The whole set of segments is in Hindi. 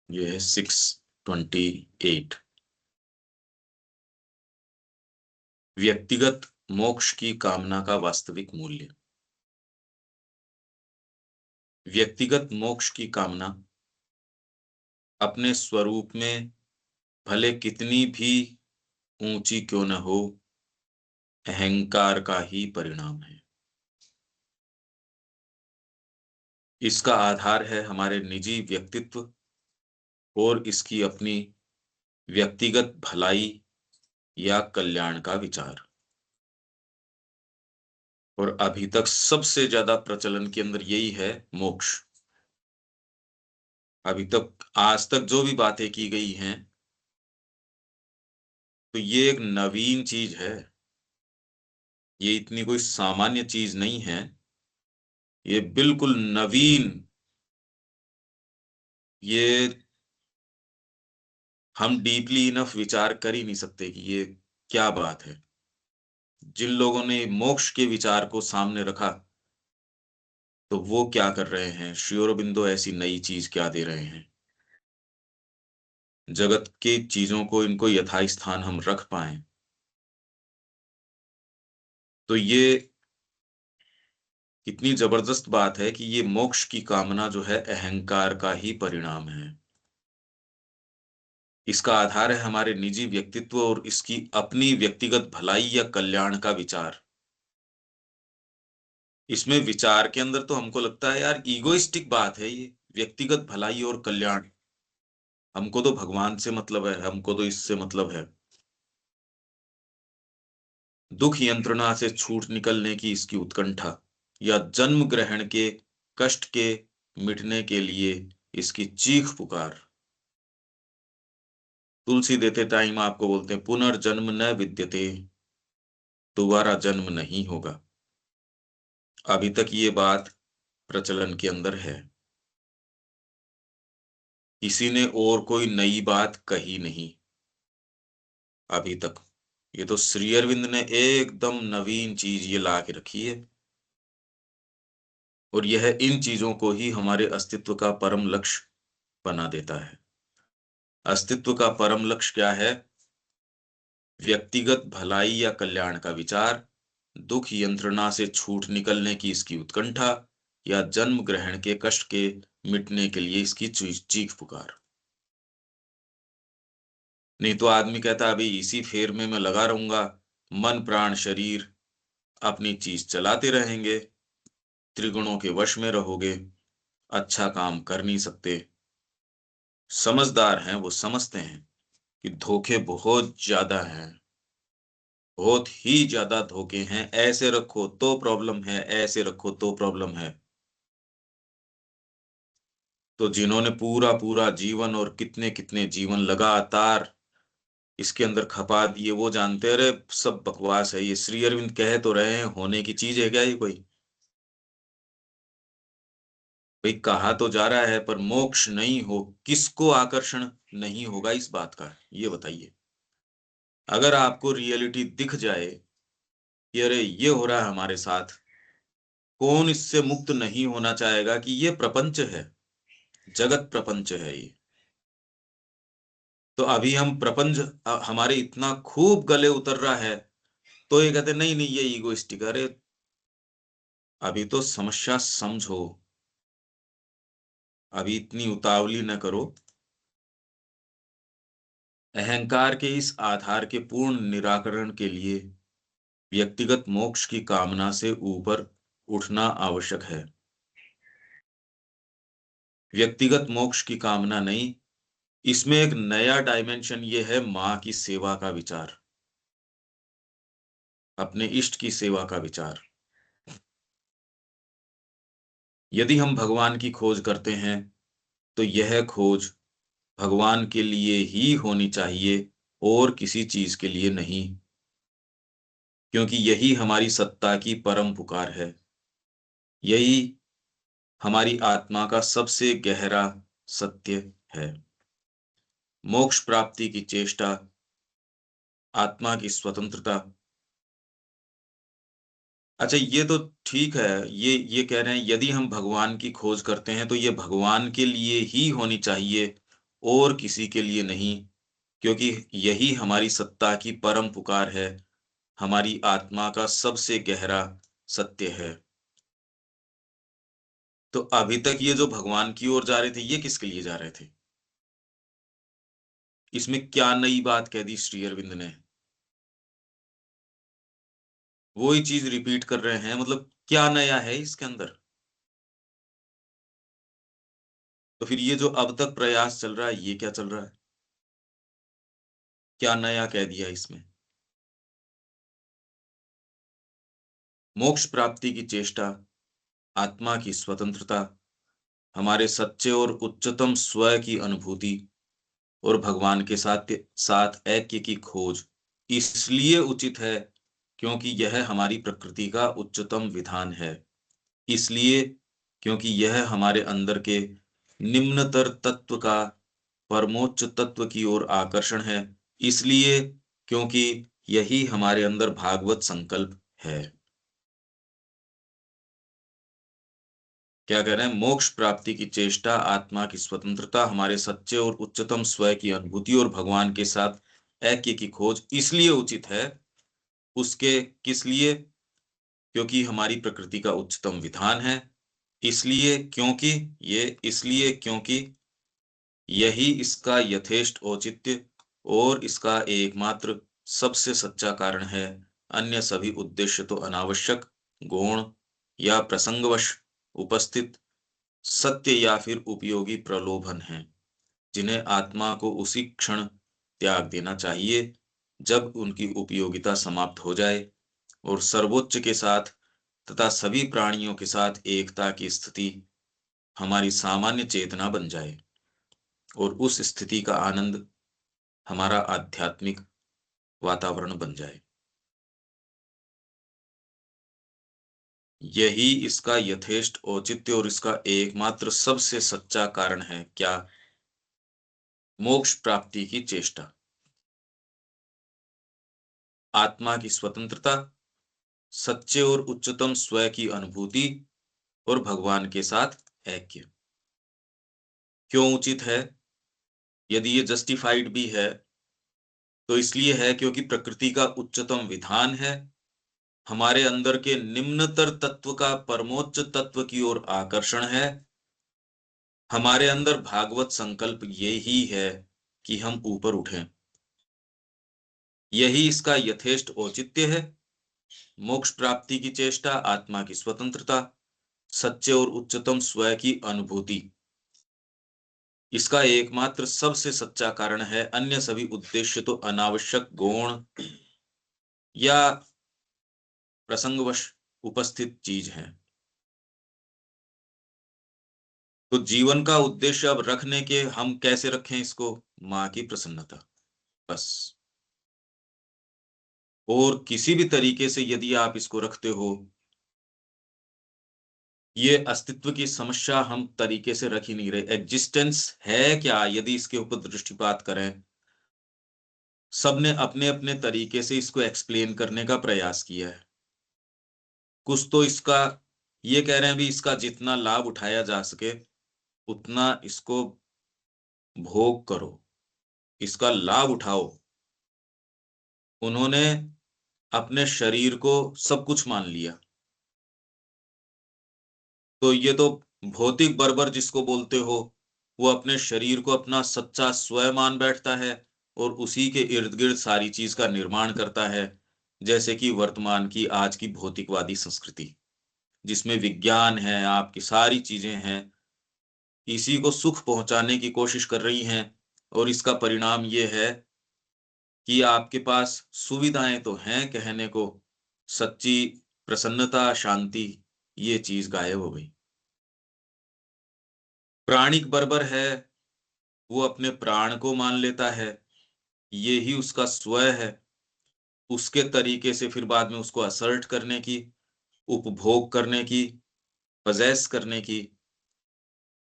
ये है 628। व्यक्तिगत मोक्ष की कामना का वास्तविक मूल्य। व्यक्तिगत मोक्ष की कामना अपने स्वरूप में भले कितनी भी ऊंची क्यों न हो, अहंकार का ही परिणाम है। इसका आधार है हमारे निजी व्यक्तित्व और इसकी अपनी व्यक्तिगत भलाई या कल्याण का विचार। और अभी तक सबसे ज्यादा प्रचलन के अंदर यही है, मोक्ष। अभी तक आज तक जो भी बातें की गई हैं, तो ये एक नवीन चीज है। ये इतनी कोई सामान्य चीज नहीं है, ये बिल्कुल नवीन। ये हम डीपली इनफ विचार कर ही नहीं सकते कि ये क्या बात है। जिन लोगों ने मोक्ष के विचार को सामने रखा, तो वो क्या कर रहे हैं, श्री अरबिंदो ऐसी नई चीज क्या दे रहे हैं। जगत के चीजों को, इनको यथास्थान हम रख पाए, तो ये कितनी जबरदस्त बात है कि ये मोक्ष की कामना जो है अहंकार का ही परिणाम है। इसका आधार है हमारे निजी व्यक्तित्व और इसकी अपनी व्यक्तिगत भलाई या कल्याण का विचार। इसमें विचार के अंदर तो हमको लगता है यार ईगोइस्टिक बात है ये, व्यक्तिगत भलाई और कल्याण। हमको तो भगवान से मतलब है, हमको तो इससे मतलब है। दुख यंत्रणा से छूट निकलने की इसकी उत्कंठा, या जन्म ग्रहण के कष्ट के मिटने के लिए इसकी चीख पुकार। तुलसी देते टाइम आपको बोलते हैं पुनर्जन्म न विद्यते, दोबारा जन्म नहीं होगा। अभी तक ये बात प्रचलन के अंदर है, किसी ने और कोई नई बात कही नहीं अभी तक। ये तो श्री अरविंद ने एकदम नवीन चीज ये ला के रखी है। और यह इन चीजों को ही हमारे अस्तित्व का परम लक्ष्य बना देता है। अस्तित्व का परम लक्ष्य क्या है? व्यक्तिगत भलाई या कल्याण का विचार, दुख यंत्रणा से छूट निकलने की इसकी उत्कंठा, या जन्म ग्रहण के कष्ट के मिटने के लिए इसकी चीख पुकार। नहीं तो आदमी कहता अभी इसी फेर में मैं लगा रहूंगा, मन प्राण शरीर अपनी चीज चलाते रहेंगे, त्रिगुणों के वश में रहोगे, अच्छा काम कर नहीं सकते। समझदार हैं वो समझते हैं कि धोखे बहुत ज्यादा हैं, बहुत ही ज्यादा धोखे हैं। ऐसे रखो तो प्रॉब्लम है, ऐसे रखो तो प्रॉब्लम है। तो जिन्होंने पूरा पूरा जीवन और कितने कितने जीवन लगातार इसके अंदर खपा दिए, वो जानते हैं अरे सब बकवास है, ये श्री अरविंद कह तो रहे हैं, होने की चीज है क्या ये कोई? भाई कहा तो जा रहा है, पर मोक्ष नहीं हो, किसको आकर्षण नहीं होगा इस बात का, ये बताइए। अगर आपको रियलिटी दिख जाए कि अरे ये हो रहा है हमारे साथ, कौन इससे मुक्त नहीं होना चाहेगा कि ये प्रपंच है, जगत प्रपंच है ये। तो अभी हम प्रपंच हमारे इतना खूब गले उतर रहा है, तो ये कहते नहीं नहीं ये ईगोइस्टिक। अरे अभी तो समस्या समझो, अभी इतनी उतावली न करो। अहंकार के इस आधार के पूर्ण निराकरण के लिए व्यक्तिगत मोक्ष की कामना से ऊपर उठना आवश्यक है। व्यक्तिगत मोक्ष की कामना नहीं, इसमें एक नया डायमेंशन ये है, माँ की सेवा का विचार, अपने इष्ट की सेवा का विचार। यदि हम भगवान की खोज करते हैं, तो यह खोज भगवान के लिए ही होनी चाहिए और किसी चीज के लिए नहीं, क्योंकि यही हमारी सत्ता की परम पुकार है। यही हमारी आत्मा का सबसे गहरा सत्य है। मोक्ष प्राप्ति की चेष्टा, आत्मा की स्वतंत्रता। अच्छा ये तो ठीक है, ये कह रहे हैं यदि हम भगवान की खोज करते हैं तो ये भगवान के लिए ही होनी चाहिए और किसी के लिए नहीं, क्योंकि यही हमारी सत्ता की परम पुकार है, हमारी आत्मा का सबसे गहरा सत्य है। तो अभी तक ये जो भगवान की ओर जा रहे थे, ये किसके लिए जा रहे थे? इसमें क्या नई बात कह दी श्री अरविंद ने? वही चीज रिपीट कर रहे हैं, मतलब क्या नया है इसके अंदर? तो फिर ये जो अब तक प्रयास चल रहा है, ये क्या चल रहा है? क्या नया कह दिया इसमें? मोक्ष प्राप्ति की चेष्टा, आत्मा की स्वतंत्रता, हमारे सच्चे और उच्चतम स्व की अनुभूति और भगवान के साथ साथ ऐक्य की खोज इसलिए उचित है क्योंकि यह हमारी प्रकृति का उच्चतम विधान है। इसलिए क्योंकि यह हमारे अंदर के निम्नतर तत्व का परमोच्च तत्व की ओर आकर्षण है। इसलिए क्योंकि यही हमारे अंदर भागवत संकल्प है। क्या कह रहे हैं? मोक्ष प्राप्ति की चेष्टा, आत्मा की स्वतंत्रता, हमारे सच्चे और उच्चतम स्व की अनुभूति और भगवान के साथ ऐक्य की खोज इसलिए उचित है। उसके किस लिए? क्योंकि हमारी प्रकृति का उच्चतम विधान है। इसलिए क्योंकि ये इसलिए क्योंकि यही इसका यथेष्ट औचित्य और इसका एकमात्र सबसे सच्चा कारण है। अन्य सभी उद्देश्य तो अनावश्यक, गौण या प्रसंगवश उपस्थित सत्य या फिर उपयोगी प्रलोभन हैं, जिन्हें आत्मा को उसी क्षण त्याग देना चाहिए जब उनकी उपयोगिता समाप्त हो जाए और सर्वोच्च के साथ तथा सभी प्राणियों के साथ एकता की स्थिति हमारी सामान्य चेतना बन जाए और उस स्थिति का आनंद हमारा आध्यात्मिक वातावरण बन जाए। यही इसका यथेष्ट औचित्य और इसका एकमात्र सबसे सच्चा कारण है। क्या? मोक्ष प्राप्ति की चेष्टा, आत्मा की स्वतंत्रता, सच्चे और उच्चतम स्व की अनुभूति और भगवान के साथ ऐक्य। क्यों उचित है? यदि ये जस्टिफाइड भी है तो इसलिए है क्योंकि प्रकृति का उच्चतम विधान है, हमारे अंदर के निम्नतर तत्व का परमोच्च तत्व की ओर आकर्षण है, हमारे अंदर भागवत संकल्प यही है कि हम ऊपर उठें। यही इसका यथेष्ट औचित्य है। मोक्ष प्राप्ति की चेष्टा, आत्मा की स्वतंत्रता, सच्चे और उच्चतम स्व की अनुभूति इसका एकमात्र सबसे सच्चा कारण है। अन्य सभी उद्देश्य तो अनावश्यक, गौण या प्रसंगवश उपस्थित चीज है। तो जीवन का उद्देश्य अब रखने के हम कैसे रखें इसको? माँ की प्रसन्नता, बस। और किसी भी तरीके से यदि आप इसको रखते हो, ये अस्तित्व की समस्या हम तरीके से रख ही नहीं रहे। एग्जिस्टेंस है क्या, यदि इसके ऊपर दृष्टिपात करें, सबने अपने अपने तरीके से इसको एक्सप्लेन करने का प्रयास किया है। कुछ तो इसका ये कह रहे हैं भी इसका जितना लाभ उठाया जा सके उतना इसको भोग करो, इसका लाभ उठाओ। उन्होंने अपने शरीर को सब कुछ मान लिया। तो ये तो भौतिक बर्बर जिसको बोलते हो, वो अपने शरीर को अपना सच्चा स्वयं मान बैठता है और उसी के इर्द गिर्द सारी चीज का निर्माण करता है। जैसे कि वर्तमान की आज की भौतिकवादी संस्कृति, जिसमें विज्ञान है, आपकी सारी चीजें हैं, इसी को सुख पहुंचाने की कोशिश कर रही हैं। और इसका परिणाम ये है कि आपके पास सुविधाएं तो हैं कहने को, सच्ची प्रसन्नता, शांति, ये चीज गायब हो गई। प्राणिक बर्बर है, वो अपने प्राण को मान लेता है, ये ही उसका स्व है। उसके तरीके से फिर बाद में उसको असर्ट करने की, उपभोग करने की, पजेस करने की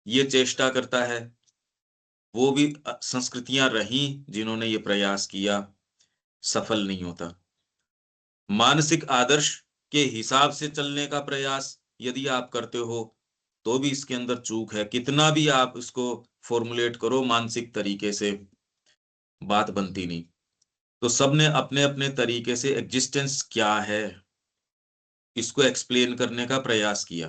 ये चेष्टा करता है। वो भी संस्कृतियां रही जिन्होंने ये प्रयास किया, सफल नहीं होता। मानसिक आदर्श के हिसाब से चलने का प्रयास यदि आप करते हो तो भी इसके अंदर चूक है। कितना भी आप इसको फॉर्मुलेट करो मानसिक तरीके से, बात बनती नहीं। तो सबने अपने अपने तरीके से एग्जिस्टेंस क्या है इसको एक्सप्लेन करने का प्रयास किया।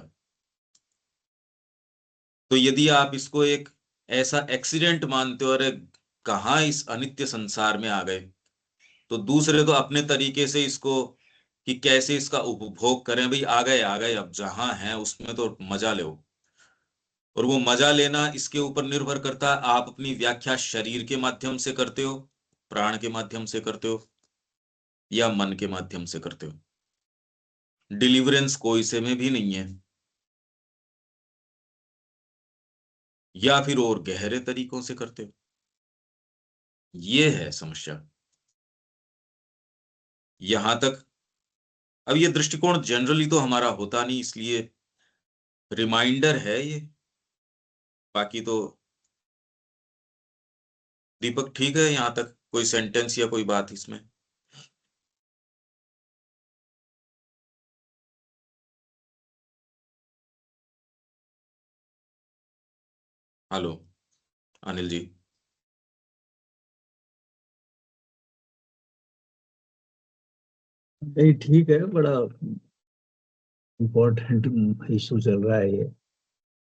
तो यदि आप इसको एक ऐसा एक्सीडेंट मानते हो, अरे कहाँ इस अनित्य संसार में आ गए, तो दूसरे तो अपने तरीके से इसको कि कैसे इसका उपभोग करें, भाई आ गए अब जहां है उसमें तो मजा लो। और वो मजा लेना इसके ऊपर निर्भर करता है, आप अपनी व्याख्या शरीर के माध्यम से करते हो, प्राण के माध्यम से करते हो, या मन के माध्यम से करते हो। डिलीवरेंस कोई से में भी नहीं है, या फिर और गहरे तरीकों से करते हो। ये है समस्या। यहां तक अब ये दृष्टिकोण जनरली तो हमारा होता नहीं, इसलिए रिमाइंडर है ये। बाकी तो दीपक ठीक है, यहां तक कोई सेंटेंस या कोई बात इसमें? हेलो अनिल जी। नहीं ठीक है, बड़ा इम्पोर्टेंट इशू चल रहा है ये।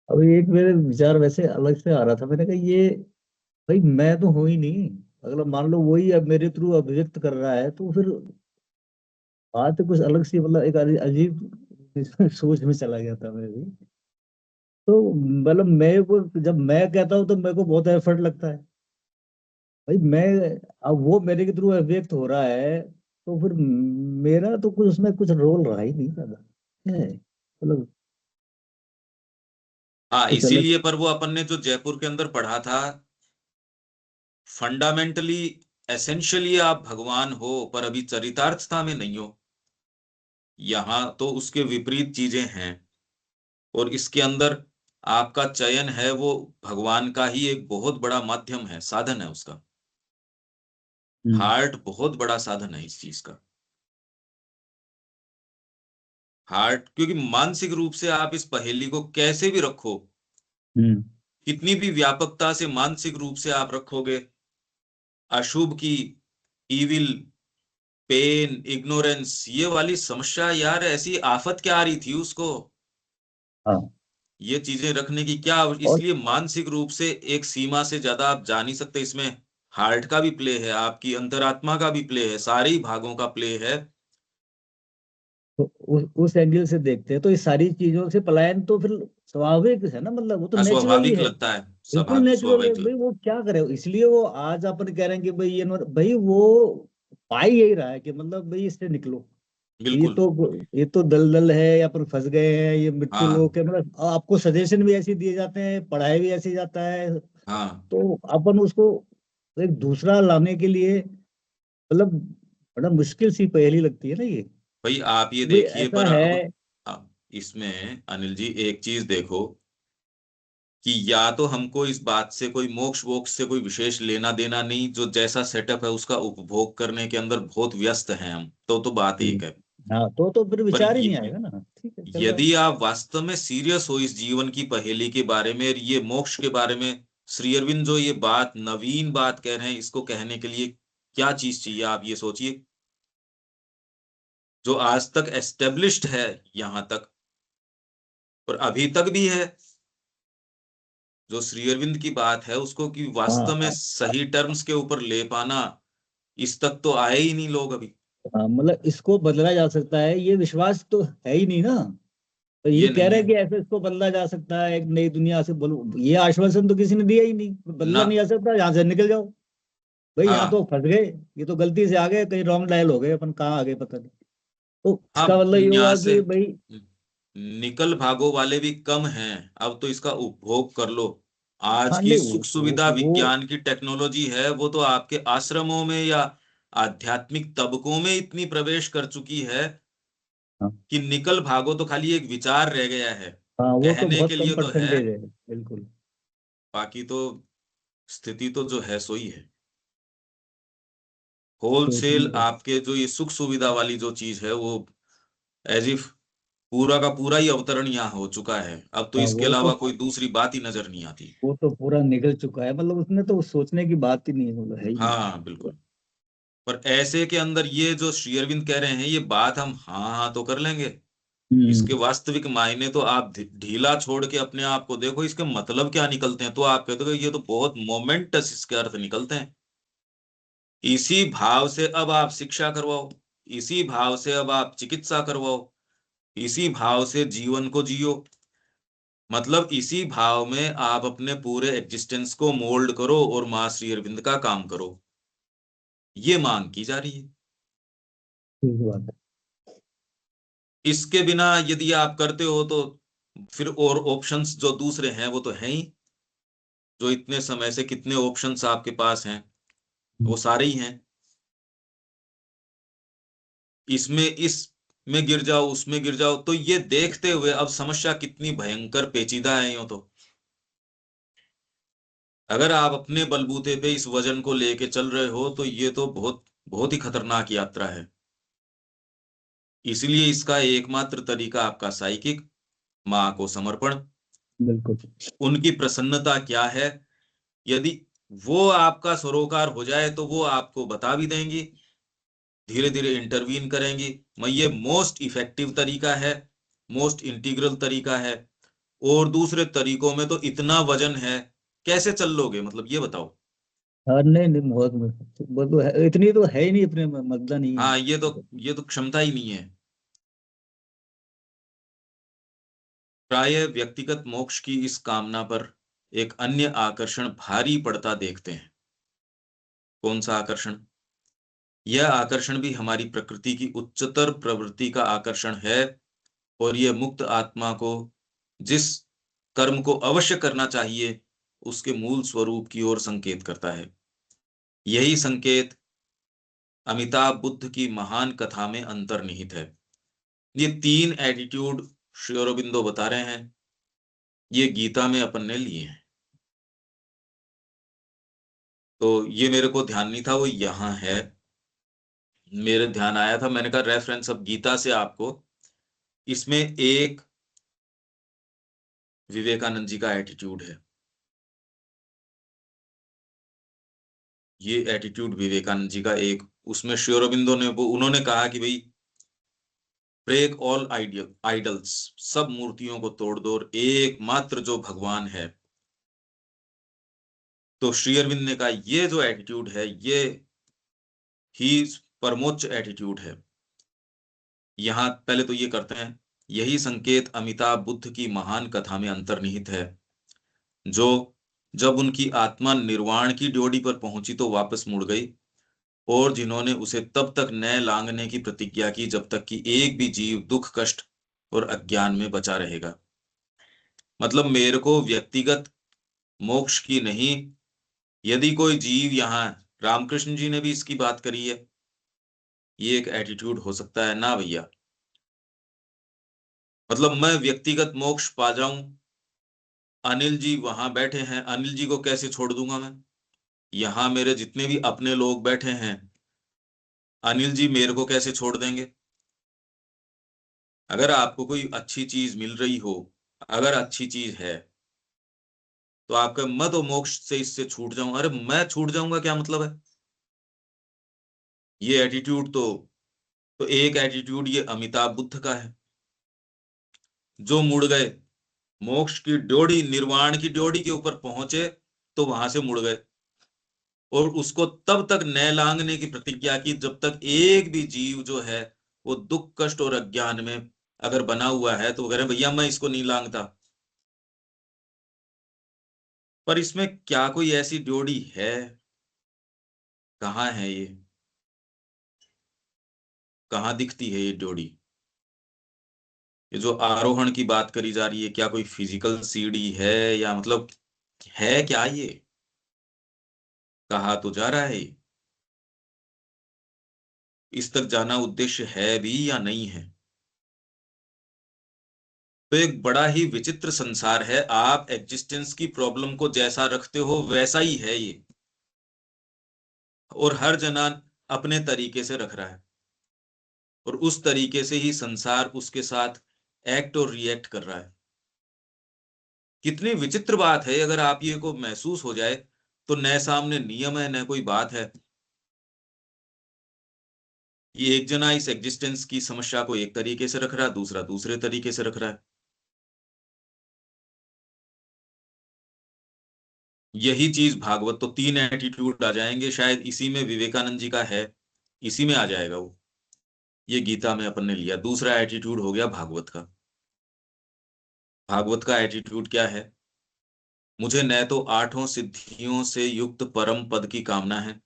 अभी एक मेरे विचार वैसे अलग से आ रहा था, मैंने कहा ये भाई मैं तो हूं ही नहीं। अगला मान लो वही अब मेरे थ्रू अभिव्यक्त कर रहा है, तो फिर बात कुछ अलग सी, मतलब एक अजीब सोच में चला गया था मैं भी। तो मतलब मैं को जब मैं कहता हूँ तो मेरे को बहुत एफर्ट लगता है भाई। मैं अब वो मेरे के थ्रू अभिव्यक्त हो रहा है, तो फिर मेरा तो कुछ उसमें कुछ रोल रहा ही नहीं ज्यादा है, मतलब हाँ कुछ अलग। इसीलिए, पर वो अपन ने जो जयपुर के अंदर पढ़ा था, फंडामेंटली एसेंशियली आप भगवान हो पर अभी चरितार्थता में नहीं हो। यहाँ तो उसके विपरीत चीजें हैं, और इसके अंदर आपका चयन है वो भगवान का ही एक बहुत बड़ा माध्यम है, साधन है उसका। हम्म। हार्ट बहुत बड़ा साधन है इस चीज का। हार्ट, क्योंकि मानसिक रूप से आप इस पहेली को कैसे भी रखो, हम्म। कितनी भी व्यापकता से मानसिक रूप से आप रखोगे, अशुभ की, इविल, पेन, इग्नोरेंस, ये वाली समस्या, यार ऐसी आफत क्या आ रही थी उसको, हाँ। ये चीजें रखने की क्या। और इसलिए मानसिक रूप से एक सीमा से ज्यादा आप जा नहीं सकते इसमें। हार्ट का भी प्ले है, आपकी अंतरात्मा का भी प्ले है, सारे ही भागों का प्ले है। तो उस एंगल से देखते हैं तो ये सारी चीजों से पलायन तो फिर स्वाभाविक है ना, मतलब वो तो नेचुरल ही अस्वाभाविक है। लगता है, बिल्कुल नेचुरल है स्वाभाविक। भाई, वो क्या करे, इसलिए वो आज अपन कह रहे हैं कि भाई ये भाई वो पाई यही रहा है कि मतलब भाई इससे निकलो। ये बिल्कुल। तो ये तो दलदल है या अपन फंस गए हैं, ये मृत्यु हाँ लोक है, मतलब आपको सजेशन भी ऐसे दिए जाते हैं, पढ़ाई भी ऐसे जाता है। हाँ। तो अपन उसको एक दूसरा लाने के लिए मतलब बड़ा मुश्किल सी पहेली लगती है ना ये। भाई आप ये भाई देखिए, ऐसा पर है। अब इसमें अनिल जी एक चीज देखो, कि या तो हमको इस बात से कोई मोक्ष वोक्ष से कोई विशेष लेना देना नहीं, जो जैसा सेटअप है उसका उपभोग करने के अंदर बहुत व्यस्त हैं हम, तो बात एक है। हाँ, तो फिर पर विचार ही नहीं आएगा ना, ठीक है चल रहा है। यदि आप वास्तव में सीरियस हो इस जीवन की पहेली के बारे में, ये मोक्ष के बारे में, श्री अरविंद जो ये बात नवीन बात कह रहे हैं, इसको कहने के लिए क्या चीज चाहिए, आप ये सोचिए। जो आज तक एस्टेब्लिश्ड है यहां तक, और अभी तक भी है, जो श्री अरविंद की बात है उसको कि वास्तव में हाँ सही टर्म्स के ऊपर ले पाना, इस तक तो आए ही नहीं लोग अभी। हाँ, मतलब इसको बदला जा सकता है ये विश्वास तो है ही नहीं ना। तो ये ये कह नहीं रहे है हैं कि ऐसे इसको बदला जा सकता है, एक नई दुनिया से बोलो, ये आश्वासन तो किसी ने दिया ही नहीं, ना। बदला नहीं जा सकता, यहाँ से निकल जाओ। भाई यहाँ तो हाँ फंस गए, ये तो गलती से आ गए, कहीं रॉन्ग डायल हो गए, अपन कहाँ आ गए पता नहीं। तो हाँ। इसका मतलब ये यहाँ हुआ से कि भाई निकल भागो वाले भी कम हैं, अब तो इसका उपभोग कर लो। आज हाँ की नहीं सुख सुविधा वो विज्ञान की टेक्नोलॉजी है, वो तो आपके आश्रमों में या आध्यात्मिक तबकों में इतनी प्रवेश कर चुकी है हाँ कि निकल भागो तो खाली एक विचार रह गया है, हाँ, वो तो कहने बहुत के कम लिए तो है। परसेंटेज है बिल्कुल। बाकी तो स्थिति तो जो है सो ही है। सोचने होलसेल का। आपके जो ये सुख सुविधा वाली जो चीज है वो एज इफ पूरा का पूरा ही अवतरण यहाँ हो चुका है, अब तो हाँ, इसके अलावा कोई दूसरी बात ही नजर नहीं आती। वो तो पूरा निकल चुका है, मतलब उसमें तो सोचने की बात ही नहीं है, मतलब है ही नहीं। हाँ बिल्कुल। पर ऐसे के अंदर ये जो श्री अरविंद कह रहे हैं, ये बात हम हाँ हाँ तो कर लेंगे, इसके हम्म। वास्तविक मायने तो आप ढीला छोड़ के अपने आप को देखो, इसके मतलब क्या निकलते हैं, तो आप कहते हो कि ये तो बहुत मोमेंटस इसके अर्थ निकलते हैं। इसी भाव से अब आप शिक्षा करवाओ, इसी भाव से अब आप चिकित्सा करवाओ, इसी भाव से जीवन को जियो, मतलब इसी भाव में आप अपने पूरे एग्जिस्टेंस को मोल्ड करो और मां श्री अरविंद का काम करो, ये मांग की जा रही है। ठीक बात है। इसके बिना यदि आप करते हो तो फिर और ऑप्शंस जो दूसरे हैं वो तो हैं ही, जो इतने समय से कितने ऑप्शंस आपके पास हैं, वो सारे ही हैं। इसमें इस में गिर जाओ, उसमें गिर जाओ, तो ये देखते हुए अब समस्या कितनी भयंकर पेचीदा है यूं तो। अगर आप अपने बलबूते पे इस वजन को लेके चल रहे हो तो ये तो बहुत बहुत ही खतरनाक यात्रा है। इसलिए इसका एकमात्र तरीका आपका साइकिक, माँ को समर्पण, बिल्कुल। उनकी प्रसन्नता क्या है, यदि वो आपका सरोकार हो जाए तो वो आपको बता भी देंगी, धीरे धीरे इंटरवीन करेंगी। मैं ये मोस्ट इफेक्टिव तरीका है, मोस्ट इंटीग्रल तरीका है। और दूसरे तरीकों में तो इतना वजन है, कैसे चल लोगे, मतलब ये बताओ। हाँ, नहीं नहीं, बहुत वो तो है, इतनी तो है ही नहीं अपने मद्दा नहीं है। हाँ, ये तो क्षमता ही नहीं है। प्राय व्यक्तिगत मोक्ष की इस कामना पर एक अन्य आकर्षण भारी पड़ता देखते हैं। कौन सा आकर्षण? यह आकर्षण भी हमारी प्रकृति की उच्चतर प्रवृत्ति का आकर्षण है, और यह मुक्त आत्मा को जिस कर्म को अवश्य करना चाहिए उसके मूल स्वरूप की ओर संकेत करता है। यही संकेत अमिताभ बुद्ध की महान कथा में अंतर्निहित है। ये तीन एटीट्यूड श्री अरबिंदो बता रहे हैं, ये गीता में अपन ने लिए हैं। तो ये मेरे को ध्यान नहीं था, वो यहाँ है, मेरे ध्यान आया था, मैंने कहा रेफरेंस अब गीता से आपको, इसमें एक विवेकानंद जी का एटीट्यूड है। ये एटीट्यूड विवेकानंद जी का एक, उसमें श्री अरबिंदो ने वो उन्होंने कहा कि भाई ब्रेक ऑल आइडल्स, सब मूर्तियों को तोड़ दो और एकमात्र जो भगवान है। तो श्री अरविंद ने कहा ये जो एटीट्यूड है ये ही परमोच्च एटीट्यूड है। यहां पहले तो ये करते हैं, यही संकेत अमिताभ बुद्ध की महान कथा में अंतर्निहित है, जो जब उनकी आत्मा निर्वाण की ड्योढ़ी पर पहुंची तो वापस मुड़ गई, और जिन्होंने उसे तब तक न लांघने की प्रतिज्ञा की जब तक कि एक भी जीव दुख कष्ट और अज्ञान में बचा रहेगा। मतलब मेरे को व्यक्तिगत मोक्ष की नहीं, यदि कोई जीव यहाँ, रामकृष्ण जी ने भी इसकी बात करी है, ये एक एटीट्यूड हो सकता है ना भैया। मतलब मैं व्यक्तिगत मोक्ष पा जाऊं, अनिल जी वहां बैठे हैं, अनिल जी को कैसे छोड़ दूंगा मैं, यहाँ मेरे जितने भी अपने लोग बैठे हैं, अनिल जी मेरे को कैसे छोड़ देंगे। अगर आपको कोई अच्छी चीज मिल रही हो, अगर अच्छी चीज है, तो आपका मैं तो मोक्ष से इससे छूट जाऊं, अरे मैं छूट जाऊंगा क्या मतलब है। ये एटीट्यूड तो एक एटीट्यूड ये अमिताभ बुद्ध का है, जो मुड़ गए, मोक्ष की ड्योढ़ी, निर्वाण की ड्योढ़ी के ऊपर पहुंचे तो वहां से मुड़ गए, और उसको तब तक न लांघने की प्रतिज्ञा की जब तक एक भी जीव जो है वो दुख कष्ट और अज्ञान में अगर बना हुआ है, तो वो कह रहे हैं, भैया मैं इसको नहीं लांघता। पर इसमें क्या कोई ऐसी ड्योढ़ी है? कहाँ है ये? कहाँ दिखती है ये ड्योढ़ी? ये जो आरोहण की बात करी जा रही है, क्या कोई फिजिकल सीढ़ी है, या मतलब है क्या ये? कहा तो जा रहा है ये, इस तक जाना उद्देश्य है भी या नहीं है? तो एक बड़ा ही विचित्र संसार है, आप एग्जिस्टेंस की प्रॉब्लम को जैसा रखते हो वैसा ही है ये, और हर जना अपने तरीके से रख रहा है, और उस तरीके से ही संसार उसके साथ एक्ट और रिएक्ट कर रहा है। कितनी विचित्र बात है, अगर आप ये को महसूस हो जाए तो न सामने नियम है न कोई बात है। ये एक जना इस एग्जिस्टेंस की समस्या को एक तरीके से रख रहा है, दूसरा दूसरे तरीके से रख रहा है। यही चीज भागवत, तो 3 एटीट्यूड आ जाएंगे, शायद इसी में विवेकानंद जी का है, इसी में आ जाएगा वो। ये गीता में अपन ने लिया। दूसरा एटीट्यूड हो गया भागवत का। भागवत का एटीट्यूड क्या है? मुझे न तो 8 सिद्धियों से युक्त परम पद की कामना है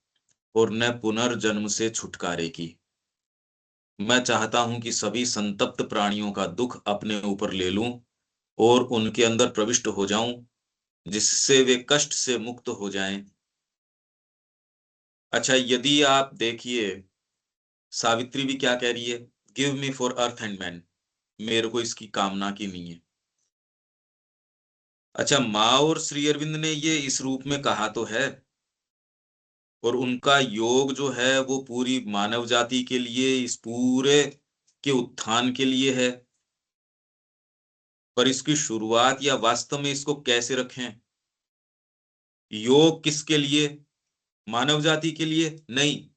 और न पुनर्जन्म से छुटकारे की। मैं चाहता हूं कि सभी संतप्त प्राणियों का दुख अपने ऊपर ले लूं और उनके अंदर प्रविष्ट हो जाऊं, जिससे वे कष्ट से मुक्त हो जाएं। अच्छा, यदि आप देखिए, सावित्री भी क्या कह रही है? Give me for earth and man. मेरे को इसकी कामना की नहीं है। अच्छा, माँ और श्री अरविंद ने ये इस रूप में कहा तो है, और उनका योग जो है वो पूरी मानव जाति के लिए, इस पूरे के उत्थान के लिए है। पर इसकी शुरुआत या वास्तव में इसको कैसे रखें? योग किसके लिए? मानव जाति के लिए नहीं।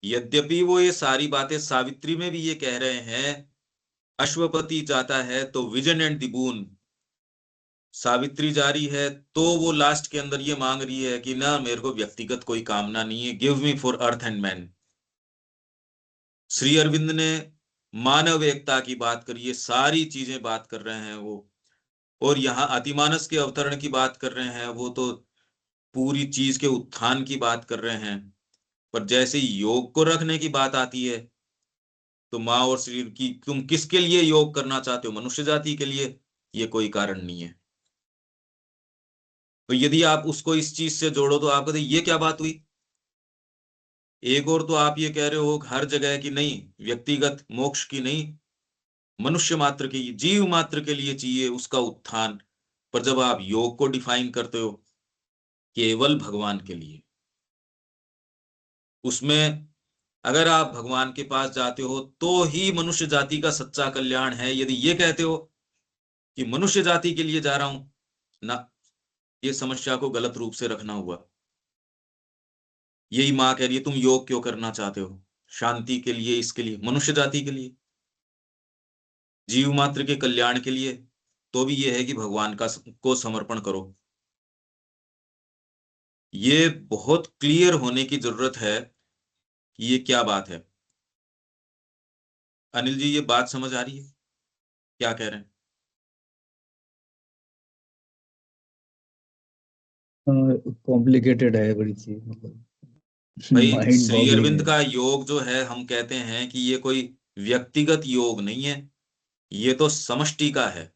यद्यपि वो ये सारी बातें सावित्री में भी ये कह रहे हैं, अश्वपति जाता है तो विजन एंड दिबून, सावित्री जा रही है तो वो लास्ट के अंदर ये मांग रही है कि ना, मेरे को व्यक्तिगत कोई कामना नहीं है, give me for earth and man. Shri Arvind ने मानव एकता की बात करी है, सारी चीजें बात कर रहे हैं वो। और यहाँ अतिमानस के अवतरण की बात कर रहे हैं वो, तो पूरी चीज के उत्थान की बात कर रहे हैं। पर जैसे ही योग को रखने की बात आती है तो माँ और शरीर की, तुम किसके लिए योग करना चाहते हो? मनुष्य जाति के लिए। ये कोई कारण नहीं है। तो यदि आप उसको इस चीज से जोड़ो तो आप कहते ये क्या बात हुई? एक और तो आप ये कह रहे हो हर जगह की नहीं, व्यक्तिगत मोक्ष की नहीं, मनुष्य मात्र के, जीव मात्र के लिए चाहिए उसका उत्थान। पर जब आप योग को डिफाइन करते हो केवल भगवान के लिए, उसमें अगर आप भगवान के पास जाते हो तो ही मनुष्य जाति का सच्चा कल्याण है। यदि ये कहते हो कि मनुष्य जाति के लिए जा रहा हूं, ना, ये समस्या को गलत रूप से रखना हुआ। यही माँ कह रही है, तुम योग क्यों करना चाहते हो? शांति के लिए, इसके लिए, मनुष्य जाति के लिए, जीव मात्र के कल्याण के लिए। तो भी ये है कि भगवान का को समर्पण करो। ये बहुत क्लियर होने की जरूरत है कि ये क्या बात है। अनिल जी, ये बात समझ आ रही है क्या कह रहे हैं? कॉम्प्लिकेटेड है बड़ी चीज, मतलब भाई, माइंड श्री बॉगलिंग अरविंद है। का योग जो है, हम कहते हैं कि ये कोई व्यक्तिगत योग नहीं है, ये तो समष्टि का है,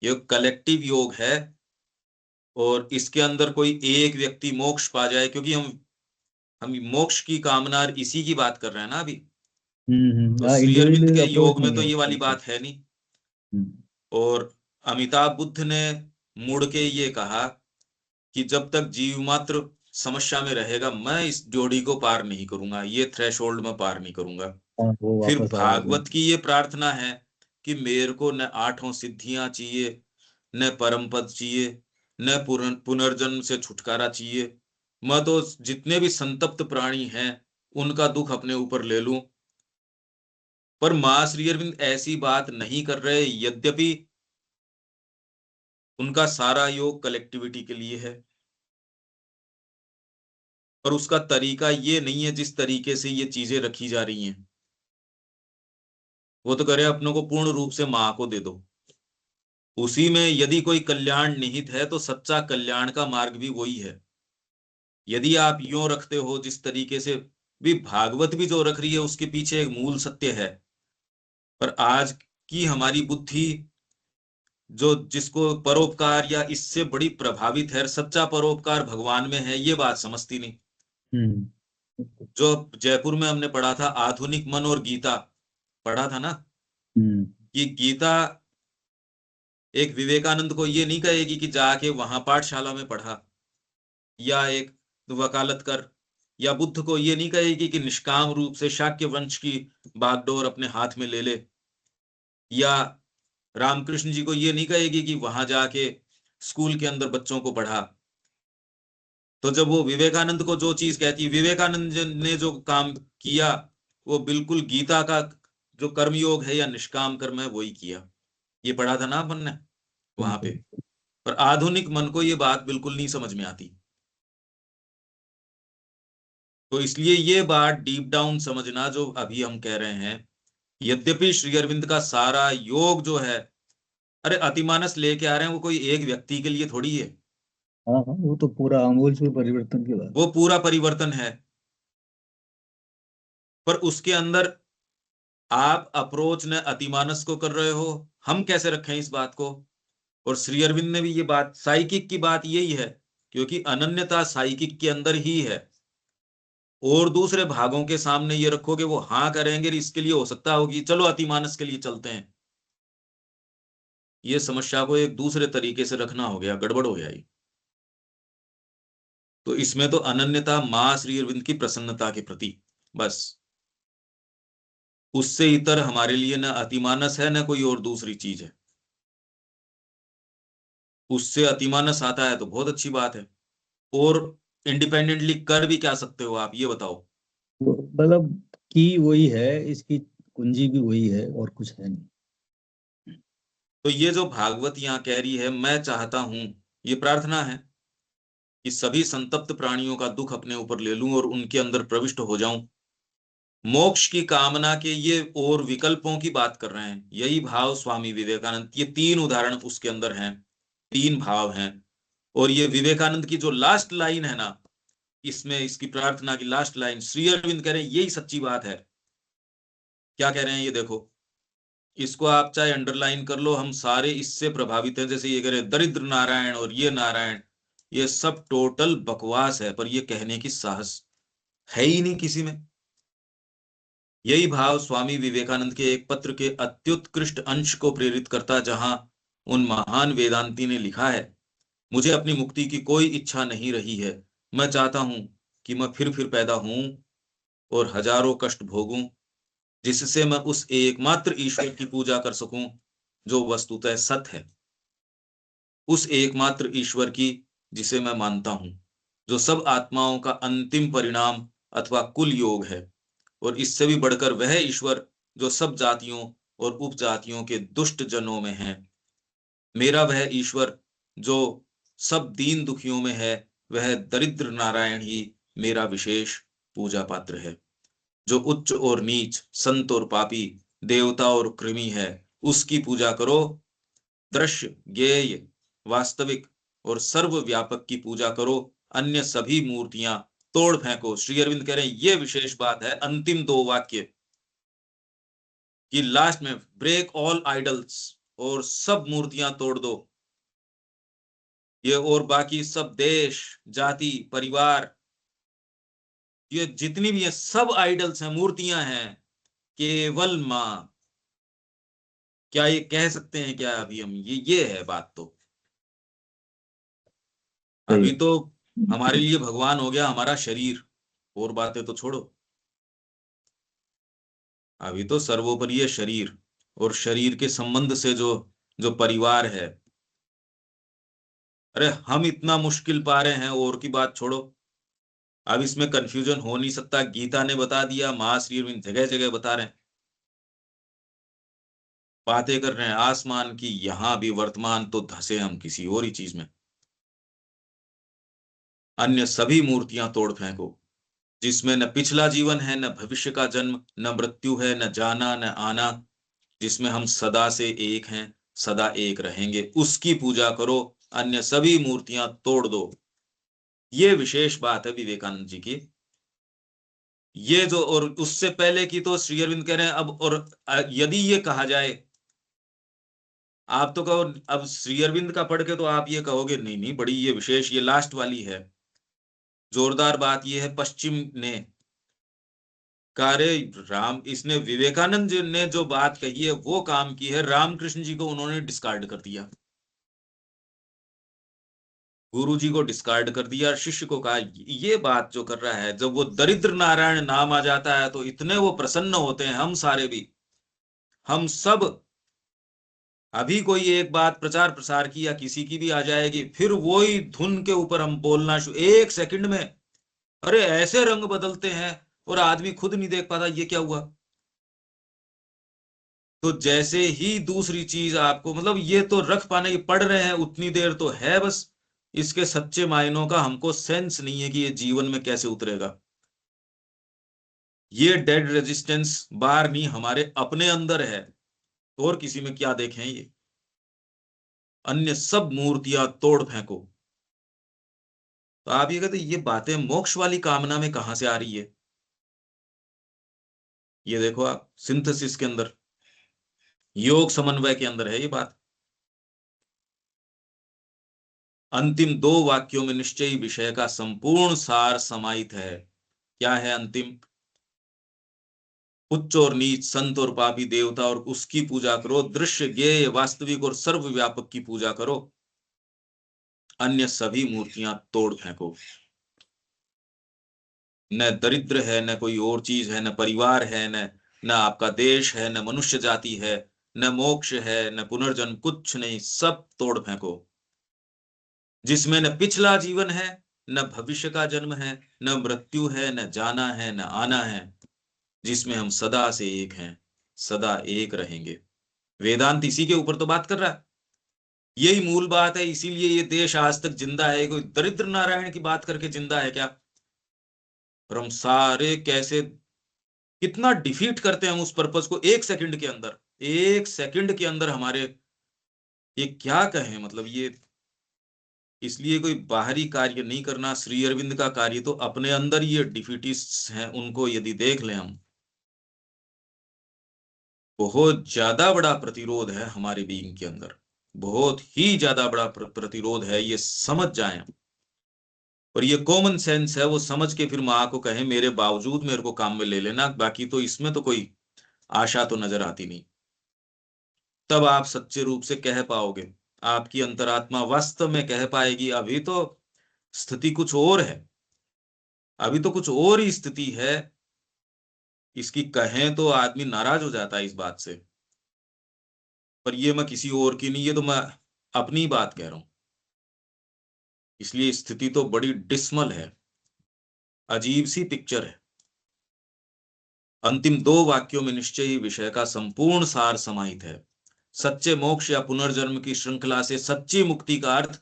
ये कलेक्टिव योग है। और इसके अंदर कोई एक व्यक्ति मोक्ष पा जाए, क्योंकि हम मोक्ष की कामना इसी की बात कर रहे हैं ना अभी। तो हाँ, श्री अरविंद इंडिविजुअल के अप्रोच योग में नहीं तो है ये वाली बिल्कुल। बात है नहीं। हम्म। और अमिताभ बुद्ध ने मुड़ के ये कहा कि जब तक जीव मात्र समस्या में रहेगा, मैं इस जोड़ी को पार नहीं करूंगा, ये थ्रेशोल्ड में पार नहीं करूंगा। हाँ, वो फिर वापस आएगा भागवत की बिल्कुल। ये प्रार्थना है कि मेरे को न 8 सिद्धियां चाहिए, न परम पद चाहिए, न पुनर्जन्म से छुटकारा चाहिए। मैं तो जितने भी संतप्त प्राणी हैं उनका दुख अपने ऊपर ले लूं। पर मां श्री अरविंद ऐसी बात नहीं कर रहे, यद्यपि उनका सारा योग कलेक्टिविटी के लिए है। पर उसका तरीका ये नहीं है जिस तरीके से ये चीजें रखी जा रही हैं। वो तो करे अपनों को पूर्ण रूप से मां को दे दो, उसी में यदि कोई कल्याण निहित है तो सच्चा कल्याण का मार्ग भी वही है। यदि आप यूं रखते हो जिस तरीके से भी भागवत भी जो रख रही है, उसके पीछे एक मूल सत्य है। पर आज की हमारी बुद्धि, जो जिसको परोपकार या इससे बड़ी प्रभावित है, सच्चा परोपकार भगवान में है, ये बात समझती नहीं। हम्म। जो जयपुर में हमने पढ़ा था, आधुनिक मन और गीता, पढ़ा था ना, हम्म। कि गीता एक विवेकानंद को ये नहीं कहेगी कि जाके वहां पाठशाला में पढ़ा या एक वकालत कर, या बुद्ध को ये नहीं कहेगी कि निष्काम रूप से शाक्य वंश की बागडोर अपने हाथ में ले ले। या रामकृष्ण जी को ये नहीं कहेगी कि वहां जाके स्कूल के अंदर बच्चों को पढ़ा। तो जब वो विवेकानंद को जो चीज कहती है, विवेकानंद ने जो काम किया वो बिल्कुल गीता का जो कर्मयोग है या निष्काम कर्म है वही किया। ये पढ़ा था ना अपन ने वहां पे। बिल्कुल। पर आधुनिक मन को ये बात बिल्कुल नहीं समझ में आती। तो इसलिए ये बात डीप डाउन समझना जो अभी हम कह रहे हैं, यद्यपि श्री अरविंद का सारा योग जो है, अरे अतिमानस लेके आ रहे हैं वो कोई एक व्यक्ति के लिए थोड़ी है, हाँ हाँ, वो तो पूरा आमूल से परिवर्तन की बात वो है। पूरा परिवर्तन है। पर उसके अंदर आप अप्रोच न अतिमानस को कर रहे हो, हम कैसे रखें इस बात को। और श्री अरविंद ने भी ये बात, साइकिक की बात यही है, क्योंकि अनन्यता साइकिक के अंदर ही है। और दूसरे भागों के सामने ये रखोगे वो हाँ करेंगे, इसके लिए हो सकता हो कि चलो अतिमानस के लिए चलते हैं। ये समस्या को एक दूसरे तरीके से रखना हो गया, गड़बड़ हो गया ये। तो इसमें तो अनन्यता मां श्री अरविंद की प्रसन्नता के प्रति, बस। उससे इतर हमारे लिए न अतिमानस है न कोई और दूसरी चीज है। उससे अतिमानस आता है तो बहुत अच्छी बात है। और इंडिपेंडेंटली कर भी क्या सकते हो आप, ये बताओ। मतलब की वही है, इसकी कुंजी भी वही है, और कुछ है नहीं। तो ये जो भागवत यहाँ कह रही है, मैं चाहता हूं, ये प्रार्थना है कि सभी संतप्त प्राणियों का दुख अपने ऊपर ले लूं और उनके अंदर प्रविष्ट हो जाऊं। मोक्ष की कामना के ये और विकल्पों की बात कर रहे हैं, यही भाव स्वामी विवेकानंद, ये तीन उदाहरण उसके अंदर हैं, तीन भाव हैं। और ये विवेकानंद की जो लास्ट लाइन है ना, इसमें इसकी प्रार्थना की लास्ट लाइन श्री अरविंद कह रहे हैं, यही सच्ची बात है। क्या कह रहे हैं ये देखो, इसको आप चाहे अंडरलाइन कर लो, हम सारे इससे प्रभावित हैं। जैसे ये कह रहे हैं दरिद्र नारायण और ये नारायण, ये सब टोटल बकवास है, पर ये कहने की साहस है ही नहीं किसी में। यही भाव स्वामी विवेकानंद के एक पत्र के अत्युत्कृष्ट अंश को प्रेरित करता, जहां उन महान वेदांती ने लिखा है, मुझे अपनी मुक्ति की कोई इच्छा नहीं रही है। मैं चाहता हूं कि मैं फिर पैदा हूं और हजारों कष्ट भोगूं, जिससे मैं उस एकमात्र ईश्वर की पूजा कर सकूं जो वस्तुतः सत है, उस एकमात्र ईश्वर की जिसे मैं मानता हूं, जो सब आत्माओं का अंतिम परिणाम अथवा कुल योग है। और इससे भी बढ़कर वह ईश्वर जो सब जातियों और उपजातियों के दुष्ट जनों में है। मेरा वह ईश्वर जो सब दीन दुखियों में है, वह दरिद्र नारायण ही मेरा विशेष पूजा पात्र है। जो उच्च और नीच, संत और पापी, देवता और कृमि है, उसकी पूजा करो। दृश्य, ज्ञेय, वास्तविक और सर्वव्यापक की पूजा करो। अन्य सभी मूर्तियां तोड़ फेंको। श्री अरविंद कह रहे हैं ये विशेष बात है, अंतिम दो वाक्य कि लास्ट में ब्रेक ऑल आइडल्स, और सब मूर्तियां तोड़ दो। ये और बाकी सब देश, जाति, परिवार, ये जितनी भी है सब आइडल्स हैं, मूर्तियां हैं, केवल मां। क्या ये कह सकते हैं क्या अभी हम, ये है बात तो। सही अभी है। तो हमारे लिए भगवान हो गया हमारा शरीर, और बातें तो छोड़ो। अभी तो सर्वोपरि है शरीर, और शरीर के संबंध से जो जो परिवार है। अरे हम इतना मुश्किल पा रहे हैं, और की बात छोड़ो। अब इसमें कंफ्यूजन हो नहीं सकता, गीता ने बता दिया, महाश्री अरविंद जगह जगह बता रहे हैं। बातें कर रहे हैं आसमान की, यहां भी वर्तमान तो धंसे हम किसी और ही चीज में। अन्य सभी मूर्तियां तोड़ फेंको, जिसमें न पिछला जीवन है, न भविष्य का जन्म, न मृत्यु है, न जाना न आना, जिसमें हम सदा से एक हैं, सदा एक रहेंगे, उसकी पूजा करो। अन्य सभी मूर्तियां तोड़ दो। ये विशेष बात है विवेकानंद जी की। ये जो, और उससे पहले की तो श्री अरविंद कह रहे हैं अब, और यदि ये कहा जाए, आप तो कहो, अब श्री अरविंद का पढ़ के तो आप ये कहोगे नहीं नहीं बड़ी ये विशेष, ये लास्ट वाली है। जोरदार बात ये है, पश्चिम ने कार्य, राम, इसने विवेकानंद जी ने जो बात कही है वो काम की है, रामकृष्ण जी को उन्होंने डिस्कार्ड कर दिया, गुरु जी को डिस्कार्ड कर दिया, शिष्य को कहा। ये बात जो कर रहा है, जब वो दरिद्र नारायण नाम आ जाता है तो इतने वो प्रसन्न होते हैं, हम सारे भी, हम सब अभी कोई एक बात प्रचार प्रसार की या किसी की भी आ जाएगी, फिर वही धुन के ऊपर हम बोलना शुरू, 1 सेकंड में अरे ऐसे रंग बदलते हैं, और आदमी खुद नहीं देख पाता ये क्या हुआ। तो जैसे ही दूसरी चीज आपको, मतलब ये तो रख पाने की पढ़ रहे हैं उतनी देर तो है बस, इसके सच्चे मायनों का हमको सेंस नहीं है कि ये जीवन में कैसे उतरेगा। ये डेड रेजिस्टेंस बार नहीं हमारे अपने अंदर है, और किसी में क्या देखें ये, अन्य सब मूर्तियां तोड़ फेंको। तो आप ये कहते ये बातें मोक्ष वाली कामना में कहां से आ रही है? ये देखो आप सिंथेसिस के अंदर, योग समन्वय के अंदर है ये बात। अंतिम 2 वाक्यों में निश्चयी विषय का संपूर्ण सार समाहित है। क्या है अंतिम? उच्च और नीच, संत और पापी, देवता और उसकी पूजा करो, दृश्य ज्ञेय वास्तविक और सर्वव्यापक की पूजा करो, अन्य सभी मूर्तियां तोड़ फेंको। न दरिद्र है, न कोई और चीज है, न परिवार है, न आपका देश है, न मनुष्य जाति है, न मोक्ष है, न पुनर्जन्म, कुछ नहीं, सब तोड़ फेंको। जिसमें न पिछला जीवन है, न भविष्य का जन्म है, न मृत्यु है, न जाना है, न आना है, जिसमें हम सदा से एक हैं, सदा एक रहेंगे। वेदांत इसी के ऊपर तो बात कर रहा है, यही मूल बात है। इसीलिए ये देश आज तक जिंदा है। कोई दरिद्र नारायण की बात करके जिंदा है क्या? और हम सारे कैसे, कितना डिफीट करते हैं हम उस पर्पस को 1 सेकंड के अंदर, 1 सेकंड के अंदर हमारे, ये क्या कहें, मतलब ये, इसलिए कोई बाहरी कार्य नहीं करना। श्री अरविंद का कार्य तो अपने अंदर ये डिफीटिस्ट्स हैं, उनको यदि देख लें हम, बहुत ज्यादा बड़ा प्रतिरोध है हमारे बीइंग के अंदर, बहुत ही ज्यादा बड़ा प्रतिरोध है, ये समझ जाएं। और ये कॉमन सेंस है, वो समझ के फिर माँ को कहे मेरे बावजूद मेरे को काम में ले लेना, बाकी तो इसमें तो कोई आशा तो नजर आती नहीं। तब आप सच्चे रूप से कह पाओगे, आपकी अंतरात्मा वास्तव में कह पाएगी अभी तो स्थिति कुछ और है, अभी तो कुछ और ही स्थिति है। इसकी कहें तो आदमी नाराज हो जाता है इस बात से, पर ये मैं किसी और की नहीं, ये तो मैं अपनी बात कह रहा हूं। इसलिए स्थिति तो बड़ी डिस्मल है, अजीब सी पिक्चर है। अंतिम 2 वाक्यों में निश्चय ही विषय का संपूर्ण सार समाहित है। सच्चे मोक्ष या पुनर्जन्म की श्रृंखला से सच्ची मुक्ति का अर्थ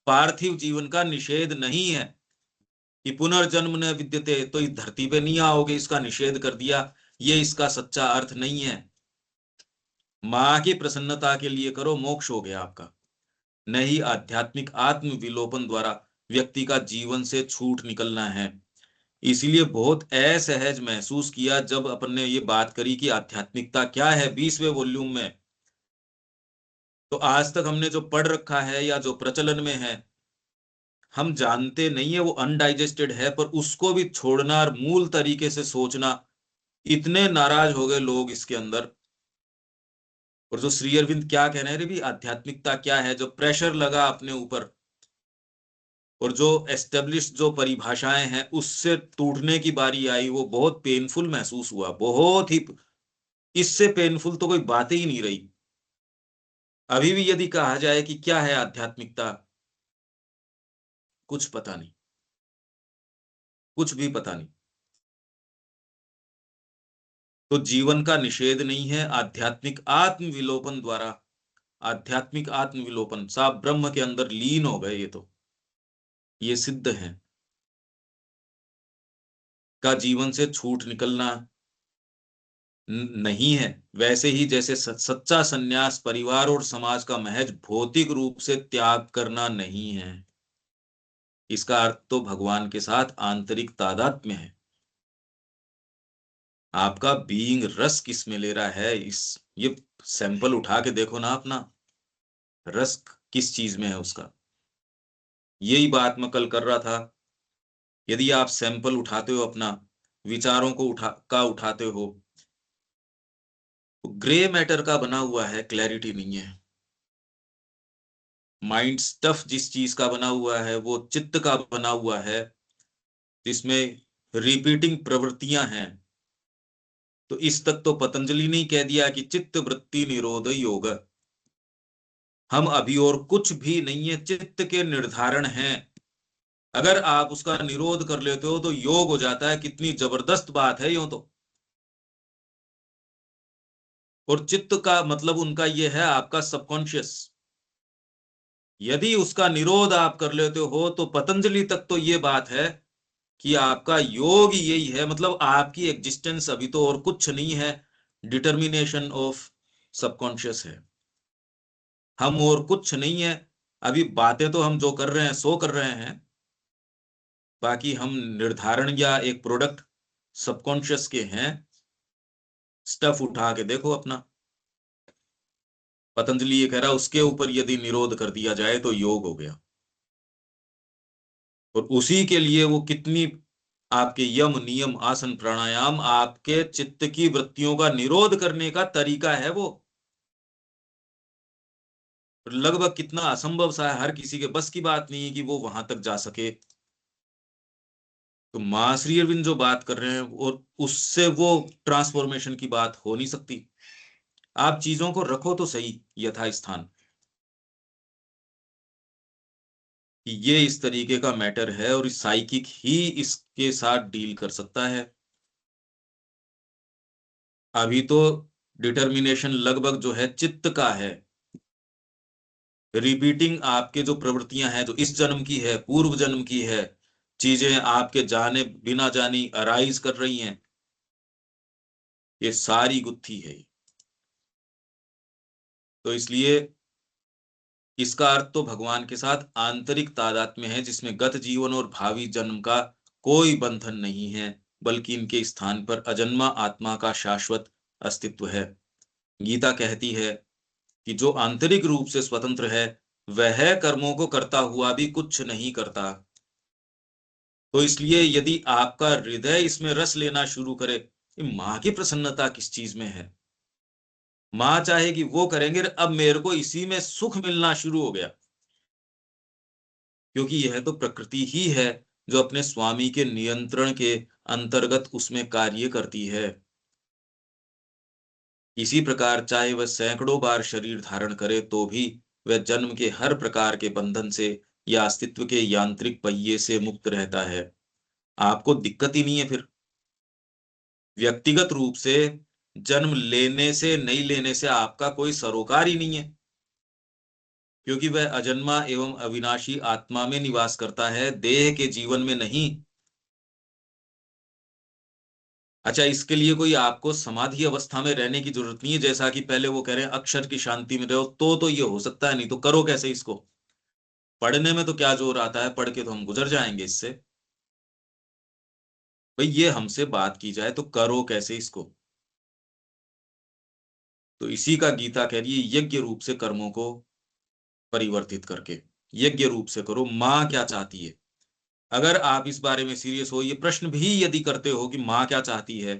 पार्थिव जीवन का निषेध नहीं है कि पुनर्जन्म न विद्यते तो इस धरती पे नहीं आओगे, इसका निषेध कर दिया, ये इसका सच्चा अर्थ नहीं है। मां की प्रसन्नता के लिए करो, मोक्ष हो गया आपका। नहीं, आध्यात्मिक आत्म विलोपन द्वारा व्यक्ति का जीवन से छूट निकलना है। इसीलिए बहुत असहज महसूस किया जब अपन ने ये बात करी कि आध्यात्मिकता क्या है 20वें वॉल्यूम में। तो आज तक हमने जो पढ़ रखा है या जो प्रचलन में है, हम जानते नहीं है, वो अनडाइजेस्टेड है, पर उसको भी छोड़ना और मूल तरीके से सोचना, इतने नाराज हो गए लोग इसके अंदर। और जो श्री अरविंद क्या कह रहे हैं, रे भी आध्यात्मिकता क्या है, जो प्रेशर लगा अपने ऊपर, और जो एस्टेब्लिश जो परिभाषाएं हैं उससे टूटने की बारी आई, वो बहुत पेनफुल महसूस हुआ, बहुत ही। इससे पेनफुल तो कोई बात ही नहीं रही। अभी भी यदि कहा जाए कि क्या है आध्यात्मिकता, कुछ पता नहीं, कुछ भी पता नहीं। तो जीवन का निषेध नहीं है, आध्यात्मिक आत्मविलोपन द्वारा, आध्यात्मिक आत्मविलोपन, साफ ब्रह्म के अंदर लीन हो गए, ये तो ये सिद्ध है, का जीवन से छूट निकलना नहीं है। वैसे ही जैसे सच्चा सन्यास परिवार और समाज का महज भौतिक रूप से त्याग करना नहीं है, इसका अर्थ तो भगवान के साथ आंतरिक तादात्म्य है। आपका बीइंग रस किस में ले रहा है, इस, ये सैंपल उठा के देखो ना अपना, रस किस चीज में है उसका। यही बात मैं कल कर रहा था, यदि आप सैंपल उठाते हो अपना, विचारों को उठाते हो, तो ग्रे मैटर का बना हुआ है, क्लैरिटी नहीं है। माइंड स्टफ जिस चीज का बना हुआ है वो चित्त का बना हुआ है, जिसमें रिपीटिंग प्रवृत्तियां हैं। तो इस तक तो पतंजलि ने कह दिया कि चित्त वृत्ति निरोध योग। हम अभी और कुछ भी नहीं है, चित्त के निर्धारण हैं। अगर आप उसका निरोध कर लेते हो तो योग हो जाता है। कितनी जबरदस्त बात है यूं तो। और चित्त का मतलब उनका यह है आपका सबकॉन्शियस। यदि उसका निरोध आप कर लेते हो तो पतंजलि तक तो ये बात है कि आपका योग ही यही है, मतलब आपकी एग्जिस्टेंस अभी तो और कुछ नहीं है, डिटर्मिनेशन ऑफ सबकॉन्शियस है। हम और कुछ नहीं है। अभी बातें तो हम जो कर रहे हैं सो कर रहे हैं, बाकी हम निर्धारण या एक प्रोडक्ट सबकॉन्शियस के हैं। स्टफ उठा के देखो अपना। पतंजलि ये कह रहा है उसके ऊपर यदि निरोध कर दिया जाए तो योग हो गया। और उसी के लिए वो कितनी आपके यम नियम आसन प्राणायाम आपके चित्त की वृत्तियों का निरोध करने का तरीका है वो। लगभग कितना असंभव सा है, हर किसी के बस की बात नहीं है कि वो वहां तक जा सके। तो मां श्री अरविंद जो बात कर रहे हैं और उससे वो ट्रांसफॉर्मेशन की बात हो नहीं सकती। आप चीजों को रखो तो सही यथा स्थान, कि ये इस तरीके का मैटर है और इस साइकिक ही इसके साथ डील कर सकता है। अभी तो डिटर्मिनेशन लगभग जो है चित्त का है। रिपीटिंग आपके जो प्रवृत्तियां हैं जो इस जन्म की है पूर्व जन्म की है, चीजें आपके जाने बिना जानी अराइज कर रही हैं, ये सारी गुत्थी है। तो इसलिए इसका अर्थ तो भगवान के साथ आंतरिक तादात्म्य है, जिसमें गत जीवन और भावी जन्म का कोई बंधन नहीं है, बल्कि इनके स्थान पर अजन्मा आत्मा का शाश्वत अस्तित्व है। गीता कहती है कि जो आंतरिक रूप से स्वतंत्र है वह कर्मों को करता हुआ भी कुछ नहीं करता। तो इसलिए यदि आपका हृदय इसमें रस लेना शुरू करे, माँ की प्रसन्नता किस चीज में है, माँ चाहेगी वो करेंगे, अब मेरे को इसी में सुख मिलना शुरू हो गया। क्योंकि यह तो प्रकृति ही है जो अपने स्वामी के नियंत्रण के अंतर्गत उसमें कार्य करती है। इसी प्रकार चाहे वह सैकड़ों बार शरीर धारण करे तो भी वह जन्म के हर प्रकार के बंधन से या अस्तित्व के यांत्रिक पहिए से मुक्त रहता है। आपको दिक्कत ही नहीं है फिर। व्यक्तिगत रूप से जन्म लेने से नहीं लेने से आपका कोई सरोकार ही नहीं है, क्योंकि वह अजन्मा एवं अविनाशी आत्मा में निवास करता है, देह के जीवन में नहीं। अच्छा, इसके लिए कोई आपको समाधि अवस्था में रहने की जरूरत नहीं है, जैसा कि पहले वो कह रहे हैं अक्षर की शांति में रहो, तो ये हो सकता है, नहीं तो करो कैसे इसको। पढ़ने में तो क्या जोर आता है, पढ़ के तो हम गुजर जाएंगे इससे। भाई ये हमसे बात की जाए तो करो कैसे इसको। तो इसी का गीता कह रही है यज्ञ रूप से कर्मों को परिवर्तित करके, यज्ञ रूप से करो। माँ क्या चाहती है, अगर आप इस बारे में सीरियस हो, ये प्रश्न भी यदि करते हो कि माँ क्या चाहती है,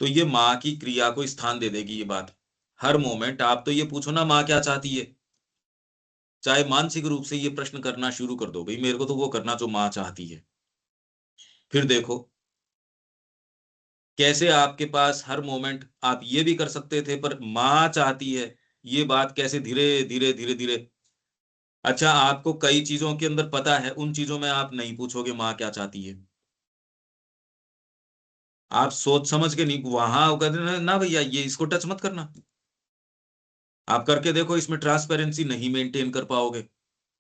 तो ये माँ की क्रिया को स्थान दे देगी ये बात। हर मोमेंट आप तो ये पूछो ना माँ क्या चाहती है, चाहे मानसिक रूप से ये प्रश्न करना शुरू कर दो, भाई मेरे को तो वो करना जो माँ चाहती है। फिर देखो कैसे आपके पास हर मोमेंट आप ये भी कर सकते थे, पर माँ चाहती है ये बात कैसे धीरे धीरे धीरे धीरे। अच्छा, आपको कई चीजों के अंदर पता है, उन चीजों में आप नहीं पूछोगे माँ क्या चाहती है। आप सोच समझ के नहीं, वहां कहते ना ना भैया ये इसको टच मत करना। आप करके देखो, इसमें ट्रांसपेरेंसी नहीं मेंटेन कर पाओगे।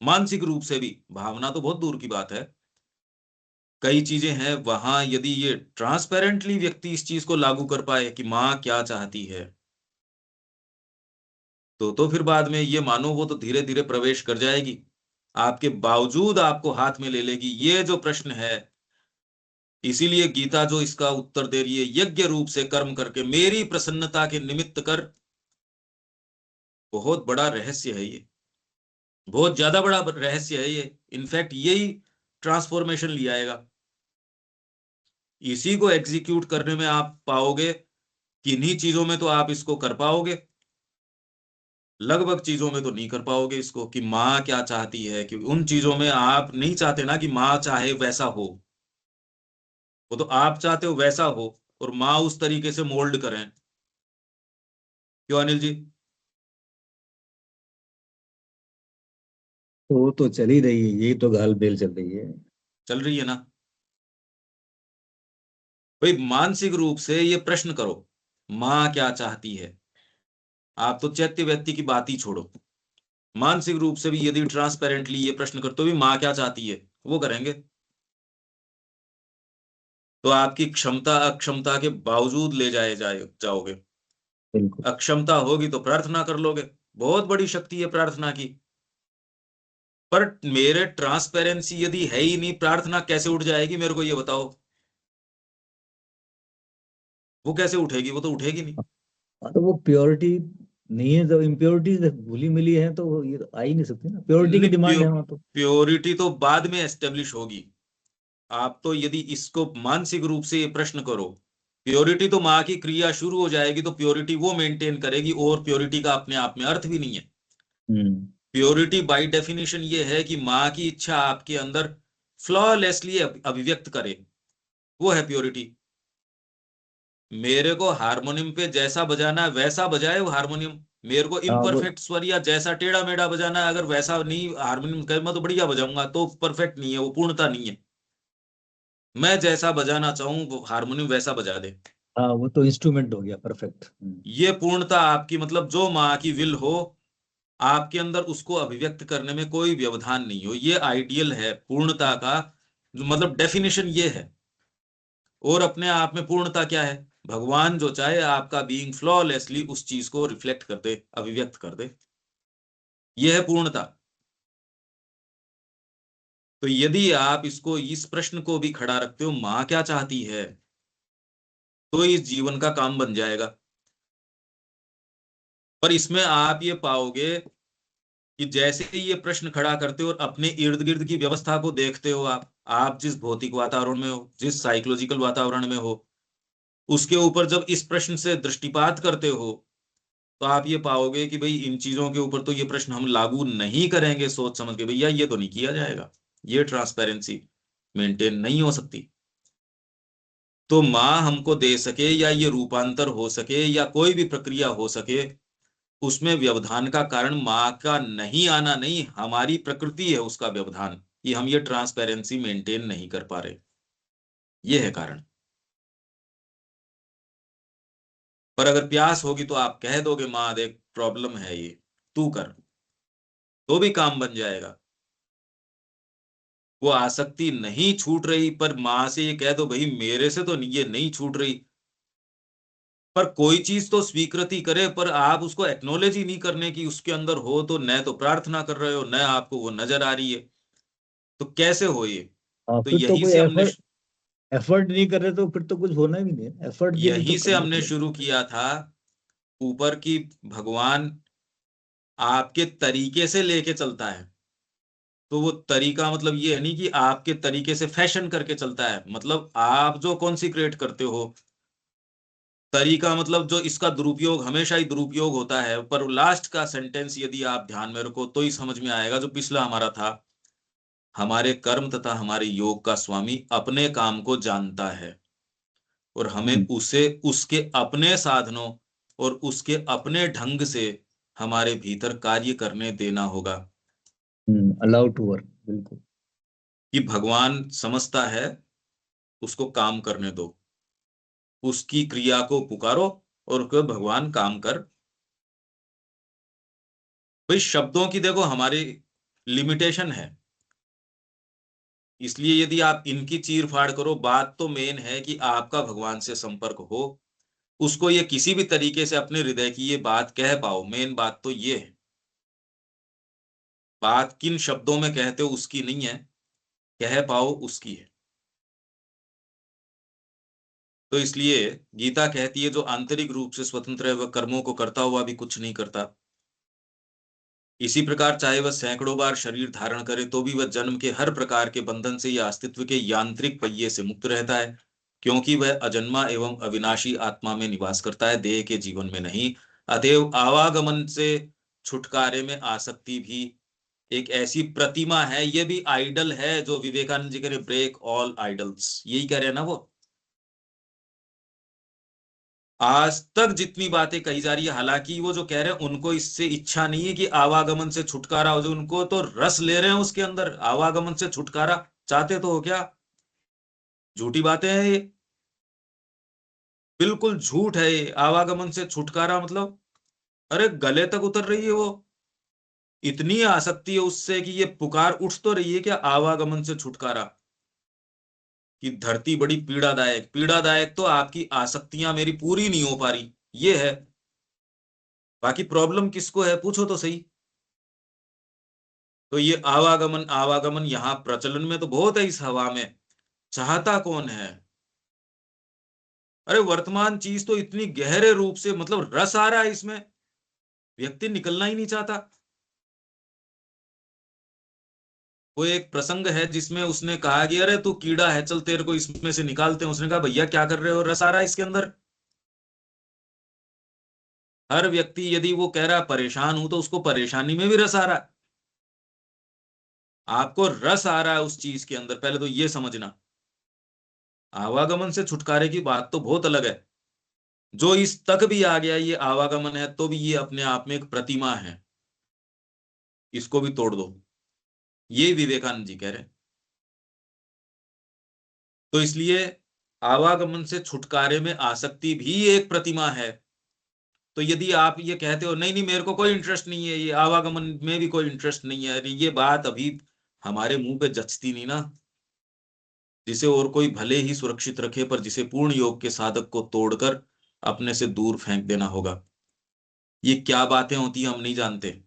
मानसिक रूप से भी, भावना तो बहुत दूर की बात है। कई चीजें हैं वहां, यदि ये ट्रांसपेरेंटली व्यक्ति इस चीज को लागू कर पाए कि माँ क्या चाहती है, तो फिर बाद में ये मानो वो तो धीरे धीरे प्रवेश कर जाएगी, आपके बावजूद आपको हाथ में ले लेगी। ये जो प्रश्न है, इसीलिए गीता जो इसका उत्तर दे रही है यज्ञ रूप से कर्म करके मेरी प्रसन्नता के निमित्त कर, बहुत बड़ा रहस्य है ये, बहुत ज्यादा बड़ा रहस्य है ये। इनफैक्ट यही ट्रांसफॉर्मेशन ले आएगा। इसी को एग्जीक्यूट करने में आप पाओगे, किन्हीं चीजों में तो आप इसको कर पाओगे, लगभग चीजों में तो नहीं कर पाओगे इसको, कि माँ क्या चाहती है, कि उन चीजों में आप नहीं चाहते ना कि माँ चाहे वैसा हो। वो तो आप चाहते हो वैसा हो, और माँ उस तरीके से मोल्ड करें। क्यों अनिल जी? वो तो चल ही रही है, यही तो घाल बेल चल रही है। चल रही है ना। भाई मानसिक रूप से ये प्रश्न करो, माँ क्या चाहती है। आप तो चैत्य व्यक्ति की बात ही छोड़ो, मानसिक रूप से भी यदि ट्रांसपेरेंटली ये प्रश्न करते तो भी माँ क्या चाहती है वो करेंगे, तो आपकी क्षमता अक्षमता के बावजूद ले जाओगे। बिल्कुल। अक्षमता होगी तो प्रार्थना कर लोगे, बहुत बड़ी शक्ति है प्रार्थना की। पर मेरे ट्रांसपेरेंसी यदि है ही नहीं, प्रार्थना कैसे उठ जाएगी मेरे को ये बताओ। वो कैसे उठेगी, वो तो उठेगी नहीं। हाँ, तो वो प्योरिटी नहीं है, तो इम्प्योरिटी भूली मिली है, तो ये तो आ ही नहीं सकती ना, प्योरिटी की नहीं, डिमांड है वहां तो। प्योरिटी तो बाद में एस्टेब्लिश होगी। आप तो यदि इसको मानसिक रूप से ये प्रश्न करो, प्योरिटी तो माँ की क्रिया शुरू हो जाएगी तो प्योरिटी वो मेंटेन करेगी, और प्योरिटी का अपने आप में अर्थ भी नहीं है। हम्म। प्योरिटी बाय डेफिनेशन ये है कि माँ की इच्छा आपके अंदर फ्लॉलेसली अभिव्यक्त करे, वो है प्योरिटी। मेरे को हारमोनियम पे जैसा बजाना है वैसा बजाए वो हारमोनियम, मेरे को हाँ वो। इम्परफेक्ट स्वर या जैसा टेढ़ा मेढ़ा बजाना है, अगर वैसा नहीं हारमोनियम कर मैं तो बढ़िया बजाऊंगा, तो परफेक्ट नहीं है, वो पूर्णता नहीं है। मैं जैसा बजाना चाहूं वो हारमोनियम वैसा बजा दे, हाँ वो तो इंस्ट्रूमेंट हो गया परफेक्ट। ये पूर्णता आपकी, मतलब जो माँ की विल हो आपके अंदर उसको अभिव्यक्त करने में कोई व्यवधान नहीं हो, ये आइडियल है पूर्णता का, जो मतलब डेफिनेशन ये है। और अपने आप में पूर्णता क्या है, भगवान जो चाहे आपका बीइंग फ्लॉलेसली उस चीज को रिफ्लेक्ट कर दे, अभिव्यक्त कर दे, यह है पूर्णता। तो यदि आप इसको इस प्रश्न को भी खड़ा रखते हो, माँ क्या चाहती है, तो इस जीवन का काम बन जाएगा। पर इसमें आप ये पाओगे कि जैसे ही ये प्रश्न खड़ा करते हो और अपने इर्द गिर्द की व्यवस्था को देखते हो, आप जिस भौतिक वातावरण में हो, जिस साइकोलॉजिकल वातावरण में हो, उसके ऊपर जब इस प्रश्न से दृष्टिपात करते हो, तो आप ये पाओगे कि भाई इन चीजों के ऊपर तो ये प्रश्न हम लागू नहीं करेंगे सोच समझ के, भैया ये तो नहीं किया जाएगा, ये ट्रांसपेरेंसी मेंटेन नहीं हो सकती। तो माँ हमको दे सके या ये रूपांतर हो सके या कोई भी प्रक्रिया हो सके, उसमें व्यवधान का कारण माँ का नहीं आना नहीं, हमारी प्रकृति है उसका व्यवधान, कि हम ये ट्रांसपेरेंसी मेंटेन नहीं कर पा रहे, ये है कारण। पर अगर प्यास होगी तो आप कह दोगे माँ देख प्रॉब्लम है ये, तू कर, तो भी काम बन जाएगा। वो आसक्ति नहीं छूट रही, पर माँ से ये कह दो भाई मेरे से तो ये नहीं छूट रही, पर कोई चीज तो स्वीकृति करे, पर आप उसको एक्नोलेज ही नहीं करने की उसके अंदर हो, तो न तो प्रार्थना कर रहे हो न आपको वो नजर आ रही है, तो कैसे हो ये। हाँ तो फिर तो यहीं कोई से हमने एफर्ट, एफर्ट नहीं कर रहे तो फिर तो कुछ होना भी नहीं है, एफर्ट के लिए तो यहीं से करना हमने पड़ेगा। शुरू किया था ऊपर की, भगवान आपके तरीके से लेके चलता है, तो वो तरीका मतलब ये है नहीं कि आपके तरीके से फैशन करके चलता है, मतलब आप जो कॉन्सिक्रेट करते हो, तरीका मतलब जो इसका दुरुपयोग हमेशा ही दुरुपयोग होता है। पर लास्ट का सेंटेंस यदि आप ध्यान में रखो तो ही समझ में आएगा, जो पिछला हमारा था, हमारे कर्म तथा हमारे योग का स्वामी अपने काम को जानता है, और हमें हम्म। उसे उसके अपने साधनों और उसके अपने ढंग से हमारे भीतर कार्य करने देना होगा। अलाउ टू वर्क, बिल्कुल। कि भगवान समझता है, उसको काम करने दो, उसकी क्रिया को पुकारो और कहो भगवान काम कर। भाई शब्दों की देखो हमारी लिमिटेशन है, इसलिए यदि आप इनकी चीर फाड़ करो, बात तो मेन है कि आपका भगवान से संपर्क हो, उसको ये किसी भी तरीके से अपने हृदय की ये बात कह पाओ, मेन बात तो ये है। बात किन शब्दों में कहते हो उसकी नहीं है, कह पाओ उसकी है। तो इसलिए गीता कहती है जो आंतरिक रूप से स्वतंत्र है वह कर्मों को करता हुआ भी कुछ नहीं करता। इसी प्रकार चाहे वह सैकड़ों बार शरीर धारण करे तो भी वह जन्म के हर प्रकार के बंधन से या अस्तित्व के यांत्रिक पहिए से मुक्त रहता है, क्योंकि वह अजन्मा एवं अविनाशी आत्मा में निवास करता है, देह के जीवन में नहीं। अतएव आवागमन से छुटकारे में आसक्ति भी एक ऐसी प्रतिमा है, ये भी आइडल है, जो विवेकानंद जी कह रहे ब्रेक ऑल आइडल्स, यही कह रहे हैं ना वो। आज तक जितनी बातें कही जा रही है, हालांकि वो जो कह रहे हैं उनको इससे इच्छा नहीं है कि आवागमन से छुटकारा हो जाए, उनको तो रस ले रहे हैं उसके अंदर, आवागमन से छुटकारा चाहते तो हो क्या? झूठी बातें हैं ये, बिल्कुल झूठ है ये। आवागमन से छुटकारा मतलब, अरे गले तक उतर रही है वो, इतनी आसक्ति है उससे कि ये पुकार उठ तो रही है क्या, आवागमन से छुटकारा, कि धरती बड़ी पीड़ादायक। पीड़ादायक तो आपकी आसक्तियां मेरी पूरी नहीं हो पा रही, ये है। बाकी प्रॉब्लम किसको है पूछो तो सही। तो ये आवागमन आवागमन यहां प्रचलन में तो बहुत है इस हवा में, चाहता कौन है? अरे वर्तमान चीज तो इतनी गहरे रूप से, मतलब रस आ रहा है इसमें, व्यक्ति निकलना ही नहीं चाहता। वो एक प्रसंग है जिसमें उसने कहा कि अरे तू कीड़ा है, चल तेरे को इसमें से निकालते हैं। उसने कहा भैया क्या कर रहे हो, रस आ रहा है इसके अंदर। हर व्यक्ति यदि वो कह रहा है परेशान हूं, तो उसको परेशानी में भी रस आ रहा है। आपको रस आ रहा है उस चीज के अंदर, पहले तो ये समझना। आवागमन से छुटकारे की बात तो बहुत अलग है। जो इस तक भी आ गया ये आवागमन है, तो भी ये अपने आप में एक प्रतिमा है, इसको भी तोड़ दो, ये विवेकानंद जी कह रहे हैं। तो इसलिए आवागमन से छुटकारे में आसक्ति भी एक प्रतिमा है। तो यदि आप ये कहते हो नहीं नहीं मेरे को कोई इंटरेस्ट नहीं है, ये आवागमन में भी कोई इंटरेस्ट नहीं है, अरे ये बात अभी हमारे मुंह पे जचती नहीं ना। जिसे और कोई भले ही सुरक्षित रखे, पर जिसे पूर्ण योग के साधक को तोड़कर अपने से दूर फेंक देना होगा। ये क्या बातें होती हैं हम नहीं जानते।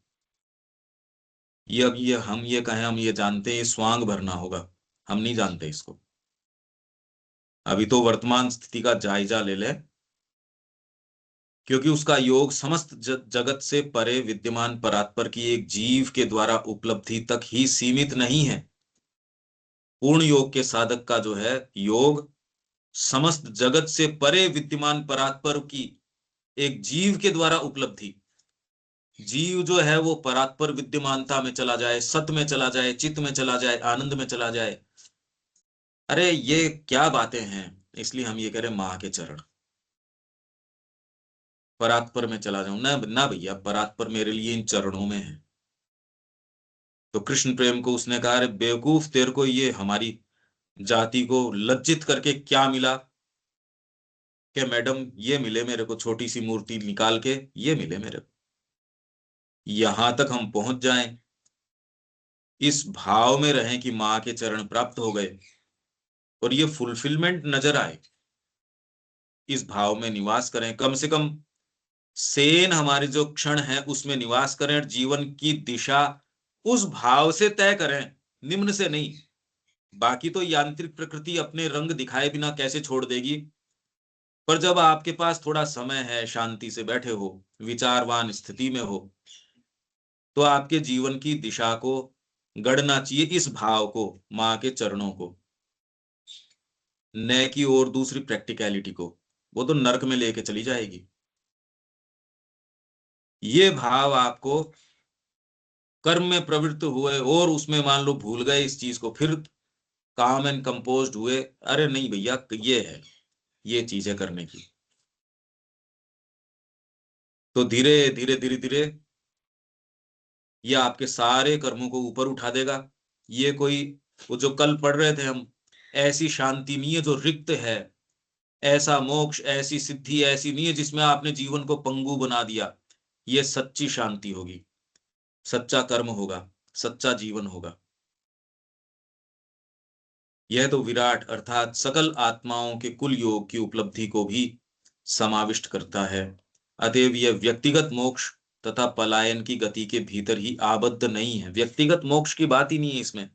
ये अब ये हम ये कहें हम ये जानते हैं, ये स्वांग भरना होगा, हम नहीं जानते इसको। अभी तो वर्तमान स्थिति का जायजा ले ले, क्योंकि उसका योग समस्त जगत से परे विद्यमान परात्पर की एक जीव के द्वारा उपलब्धि तक ही सीमित नहीं है। पूर्ण योग के साधक का जो है योग, समस्त जगत से परे विद्यमान परात्पर की एक जीव के द्वारा उपलब्धि। जीव जो है वो परात्पर विद्यमानता में चला जाए, सत में चला जाए, चित्त में चला जाए, आनंद में चला जाए। अरे ये क्या बातें हैं। इसलिए हम ये कह रहे हैं माँ के चरण, परात्पर में चला जाऊं ना ना भैया, परात्पर मेरे लिए इन चरणों में है। तो कृष्ण प्रेम को उसने कहा अरे बेवकूफ, तेरे को ये हमारी जाति को लज्जित करके क्या मिला, कि मैडम ये मिले मेरे को, छोटी सी मूर्ति निकाल के ये मिले मेरे को। यहां तक हम पहुंच जाएं, इस भाव में रहें कि माँ के चरण प्राप्त हो गए, और ये फुलफिलमेंट नजर आए, इस भाव में निवास करें। कम से कम सेन हमारे जो क्षण है उसमें निवास करें, और जीवन की दिशा उस भाव से तय करें, निम्न से नहीं। बाकी तो यांत्रिक प्रकृति अपने रंग दिखाए बिना कैसे छोड़ देगी। पर जब आपके पास थोड़ा समय है, शांति से बैठे हो, विचारवान स्थिति में हो, तो आपके जीवन की दिशा को गढ़ना चाहिए इस भाव को, माँ के चरणों को, न कि और दूसरी प्रैक्टिकलिटी को। वो तो नरक में लेके चली जाएगी। ये भाव आपको कर्म में प्रवृत्त हुए और उसमें मान लो भूल गए इस चीज को, फिर काम एंड कंपोज्ड हुए, अरे नहीं भैया ये है, ये चीज है करने की। तो धीरे धीरे धीरे धीरे ये आपके सारे कर्मों को ऊपर उठा देगा। ये कोई, वो जो कल पढ़ रहे थे हम, ऐसी शांति नहीं है जो रिक्त है, ऐसा मोक्ष, ऐसी सिद्धि ऐसी नहीं है जिसमें आपने जीवन को पंगु बना दिया। ये सच्ची शांति होगी, सच्चा कर्म होगा, सच्चा जीवन होगा। यह तो विराट अर्थात सकल आत्माओं के कुल योग की उपलब्धि को भी समाविष्ट करता है। अतएव यह व्यक्तिगत मोक्ष तथा पलायन की गति के भीतर ही आबद्ध नहीं है। व्यक्तिगत मोक्ष की बात ही नहीं है इसमें।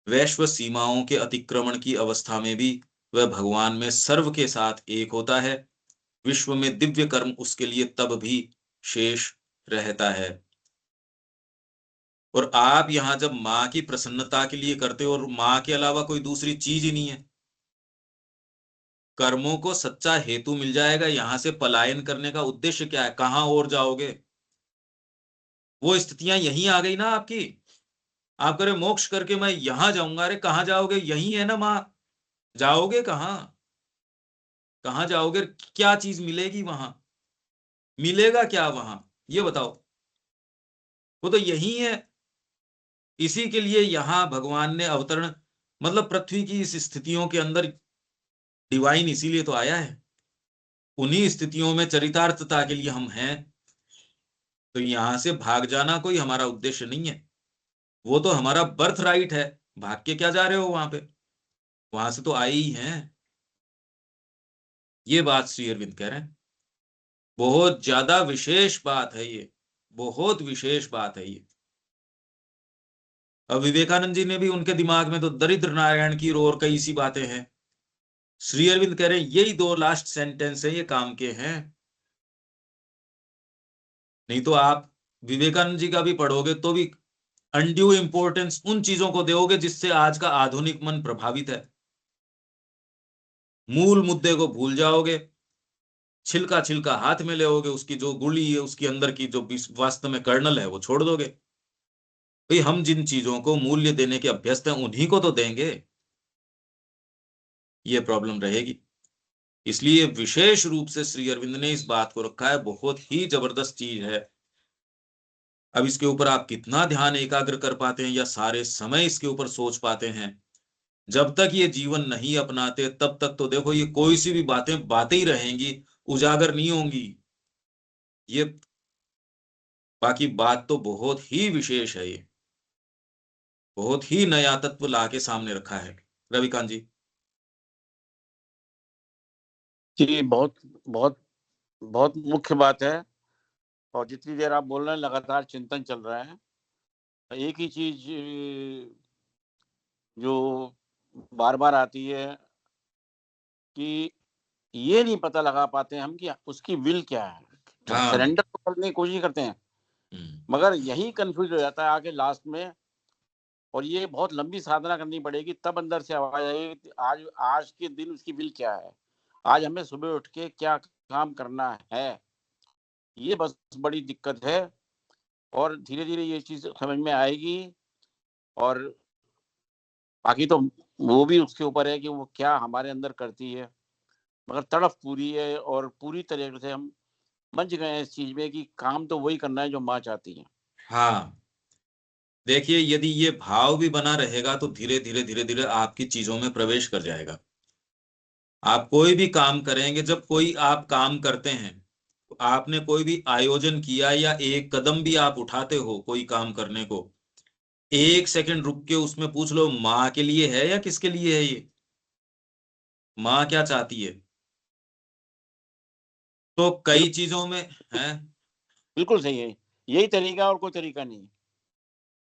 वैश्व सीमाओं के अतिक्रमण की अवस्था में भी वह भगवान में सर्व के साथ एक होता है। विश्व में दिव्य कर्म उसके लिए तब भी शेष रहता है। और आप यहां जब माँ की प्रसन्नता के लिए करते हो, और माँ के अलावा कोई दूसरी चीज ही नहीं है, कर्मों को सच्चा हेतु मिल जाएगा। यहां से पलायन करने का उद्देश्य क्या है, कहां और जाओगे? वो स्थितियां यहीं आ गई ना आपकी। आप करे मोक्ष करके मैं यहां जाऊंगा, अरे कहां जाओगे, यही है ना माँ, जाओगे कहां? कहाँ जाओगे, क्या चीज मिलेगी वहां, मिलेगा क्या वहां, ये बताओ। वो तो यही है। इसी के लिए यहां भगवान ने अवतरण, मतलब पृथ्वी की इस स्थितियों के अंदर डिवाइन इसीलिए तो आया है। उन्हीं स्थितियों में चरितार्थता के लिए हम हैं। तो यहां से भाग जाना कोई हमारा उद्देश्य नहीं है, वो तो हमारा बर्थ राइट है। भाग के क्या जा रहे हो वहां पे, वहां से तो आए ही हैं। ये बात श्री अरविंद कह रहे हैं। बहुत ज्यादा विशेष बात है ये, बहुत विशेष बात है ये। अब विवेकानंद जी ने भी, उनके दिमाग में तो दरिद्र नारायण की और कई सी बातें हैं। श्री अरविंद कह रहे हैं यही दो लास्ट सेंटेंस है, ये काम के हैं। नहीं तो आप विवेकानंद जी का भी पढ़ोगे तो भी अनड्यू इंपॉर्टेंस उन चीजों को दोगे जिससे आज का आधुनिक मन प्रभावित है। मूल मुद्दे को भूल जाओगे, छिलका छिलका हाथ में लेोगे, उसकी जो गुड़ी है, उसके अंदर की जो वास्तव में कर्नल है वो छोड़ दोगे। भाई हम जिन चीजों को मूल्य देने के अभ्यस्त हैं उन्हीं को तो देंगे, ये प्रॉब्लम रहेगी। इसलिए विशेष रूप से श्री अरविंद ने इस बात को रखा है, बहुत ही जबरदस्त चीज है। अब इसके ऊपर आप कितना ध्यान एकाग्र कर पाते हैं या सारे समय इसके ऊपर सोच पाते हैं, जब तक ये जीवन नहीं अपनाते तब तक तो देखो ये कोई सी भी बातें बातें ही रहेंगी, उजागर नहीं होंगी ये। बाकी बात तो बहुत ही विशेष है ये, बहुत ही नया तत्व लाके सामने रखा है रविकांत जी। जी, बहुत बहुत बहुत मुख्य बात है। और जितनी देर आप बोल रहे हैं लगातार चिंतन चल रहा है। एक ही चीज जो बार बार आती है कि ये नहीं पता लगा पाते हम कि उसकी विल क्या है। हाँ। सरेंडर तो करने की कोशिश करते हैं, मगर यही कंफ्यूज हो जाता है आगे लास्ट में। और ये बहुत लंबी साधना करनी पड़ेगी, तब अंदर से आवाज आएगी कि आज आज के दिन उसकी विल क्या है, आज हमें सुबह उठ के क्या काम करना है। ये बस बड़ी दिक्कत है। और धीरे धीरे ये चीज समझ में आएगी। और बाकी तो वो भी उसके ऊपर है कि वो क्या हमारे अंदर करती है। मगर तड़फ पूरी है और पूरी तरीके से हम मंच गए हैं इस चीज में कि काम तो वही करना है जो माँ चाहती है। हाँ, देखिए यदि ये भाव भी बना रहेगा तो धीरे धीरे धीरे धीरे आपकी चीजों में प्रवेश कर जाएगा। आप कोई भी काम करेंगे, जब कोई आप काम करते हैं तो आपने कोई भी आयोजन किया या एक कदम भी आप उठाते हो कोई काम करने को, एक सेकंड रुक के उसमें पूछ लो माँ के लिए है या किसके लिए है ये, माँ क्या चाहती है। तो कई चीजों में है, बिल्कुल सही है, यही तरीका और कोई तरीका नहीं।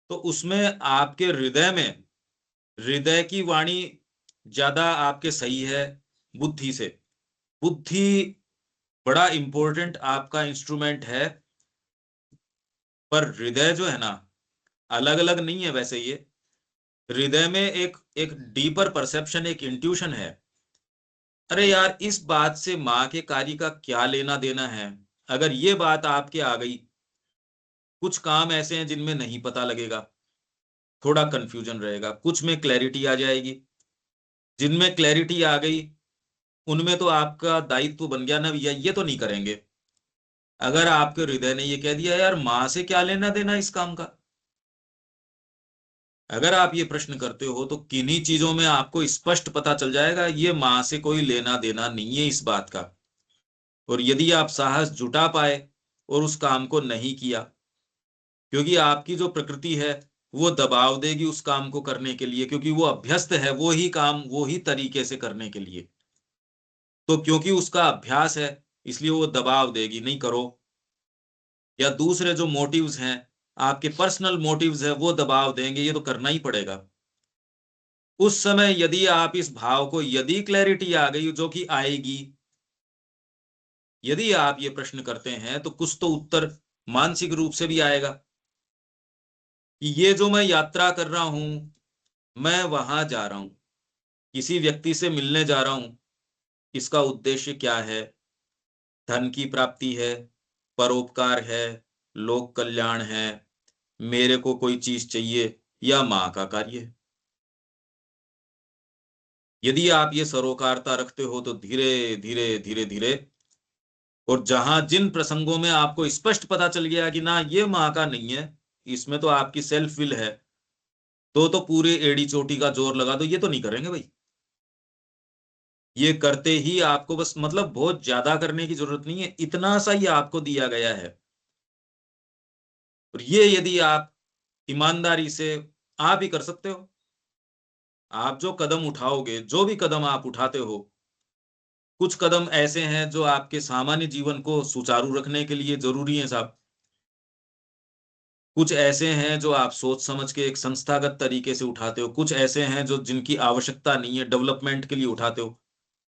तो उसमें आपके हृदय में, हृदय की वाणी ज्यादा आपके सही है बुद्धि से। बुद्धि बड़ा इंपॉर्टेंट आपका इंस्ट्रूमेंट है, पर हृदय जो है ना, अलग अलग नहीं है वैसे ये। हृदय में एक एक डीपर परसेप्शन, एक इंट्यूशन है। अरे यार इस बात से माँ के कार्य का क्या लेना देना है। अगर ये बात आपके आ गई, कुछ काम ऐसे हैं जिनमें नहीं पता लगेगा, थोड़ा कंफ्यूजन रहेगा, कुछ में क्लैरिटी आ जाएगी। जिनमें क्लैरिटी आ गई उनमें तो आपका दायित्व बन गया ना भैया, ये तो नहीं करेंगे। अगर आपके हृदय ने ये कह दिया यार माँ से क्या लेना देना इस काम का, अगर आप ये प्रश्न करते हो तो किन्हीं चीजों में आपको स्पष्ट पता चल जाएगा ये माँ से कोई लेना देना नहीं है इस बात का। और यदि आप साहस जुटा पाए और उस काम को नहीं किया, क्योंकि आपकी जो प्रकृति है वो दबाव देगी उस काम को करने के लिए, क्योंकि वो अभ्यस्त है वो ही काम वो ही तरीके से करने के लिए। तो क्योंकि उसका अभ्यास है इसलिए वो दबाव देगी नहीं करो। या दूसरे जो मोटिव्स हैं, आपके पर्सनल मोटिव्स है, वो दबाव देंगे ये तो करना ही पड़ेगा। उस समय यदि आप इस भाव को, यदि क्लैरिटी आ गई जो कि आएगी, यदि आप ये प्रश्न करते हैं तो कुछ तो उत्तर मानसिक रूप से भी आएगा कि ये जो मैं यात्रा कर रहा हूं, मैं वहां जा रहा हूं, किसी व्यक्ति से मिलने जा रहा हूं, इसका उद्देश्य क्या है। धन की प्राप्ति है, परोपकार है, लोक कल्याण है, मेरे को कोई चीज चाहिए, या माँ का कार्य है। यदि आप ये सरोकारता रखते हो तो धीरे धीरे धीरे धीरे, और जहां जिन प्रसंगों में आपको स्पष्ट पता चल गया कि ना ये माँ का नहीं है, इसमें तो आपकी सेल्फ विल है, तो पूरे एड़ी चोटी का जोर लगा दो, ये तो नहीं करेंगे भाई। ये करते ही आपको बस, मतलब बहुत ज्यादा करने की जरूरत नहीं है, इतना सा ही आपको दिया गया है। और ये यदि आप ईमानदारी से, आप ही कर सकते हो। आप जो कदम उठाओगे, जो भी कदम आप उठाते हो, कुछ कदम ऐसे हैं जो आपके सामान्य जीवन को सुचारू रखने के लिए जरूरी है साहब। कुछ ऐसे हैं जो आप सोच समझ के एक संस्थागत तरीके से उठाते हो, कुछ ऐसे हैं जो जिनकी आवश्यकता नहीं है, डेवलपमेंट के लिए उठाते हो।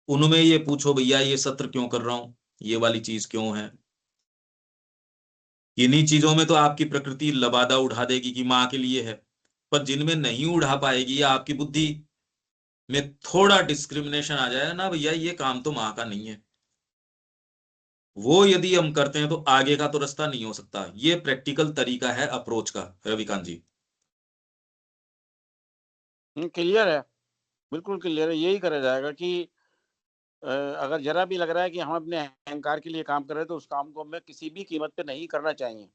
उनमें ये पूछो भैया ये सत्र क्यों कर रहा हूं, ये वाली चीज क्यों है। इन्हीं चीजों में तो आपकी प्रकृति लबादा उड़ा देगी कि माँ के लिए है, पर जिनमें नहीं उड़ा पाएगी, या आपकी बुद्धि में थोड़ा डिस्क्रिमिनेशन आ जाएगा ना, भैया ये काम तो माँ का नहीं है, वो यदि हम करते हैं तो आगे का तो रास्ता नहीं हो सकता। ये प्रैक्टिकल तरीका है अप्रोच का, रविकांत जी। क्लियर है, बिल्कुल क्लियर है। यही करा जाएगा कि अगर जरा भी लग रहा है कि हम अपने अहंकार के लिए काम कर रहे हैं तो उस काम को हमें किसी भी कीमत पे नहीं करना चाहिए।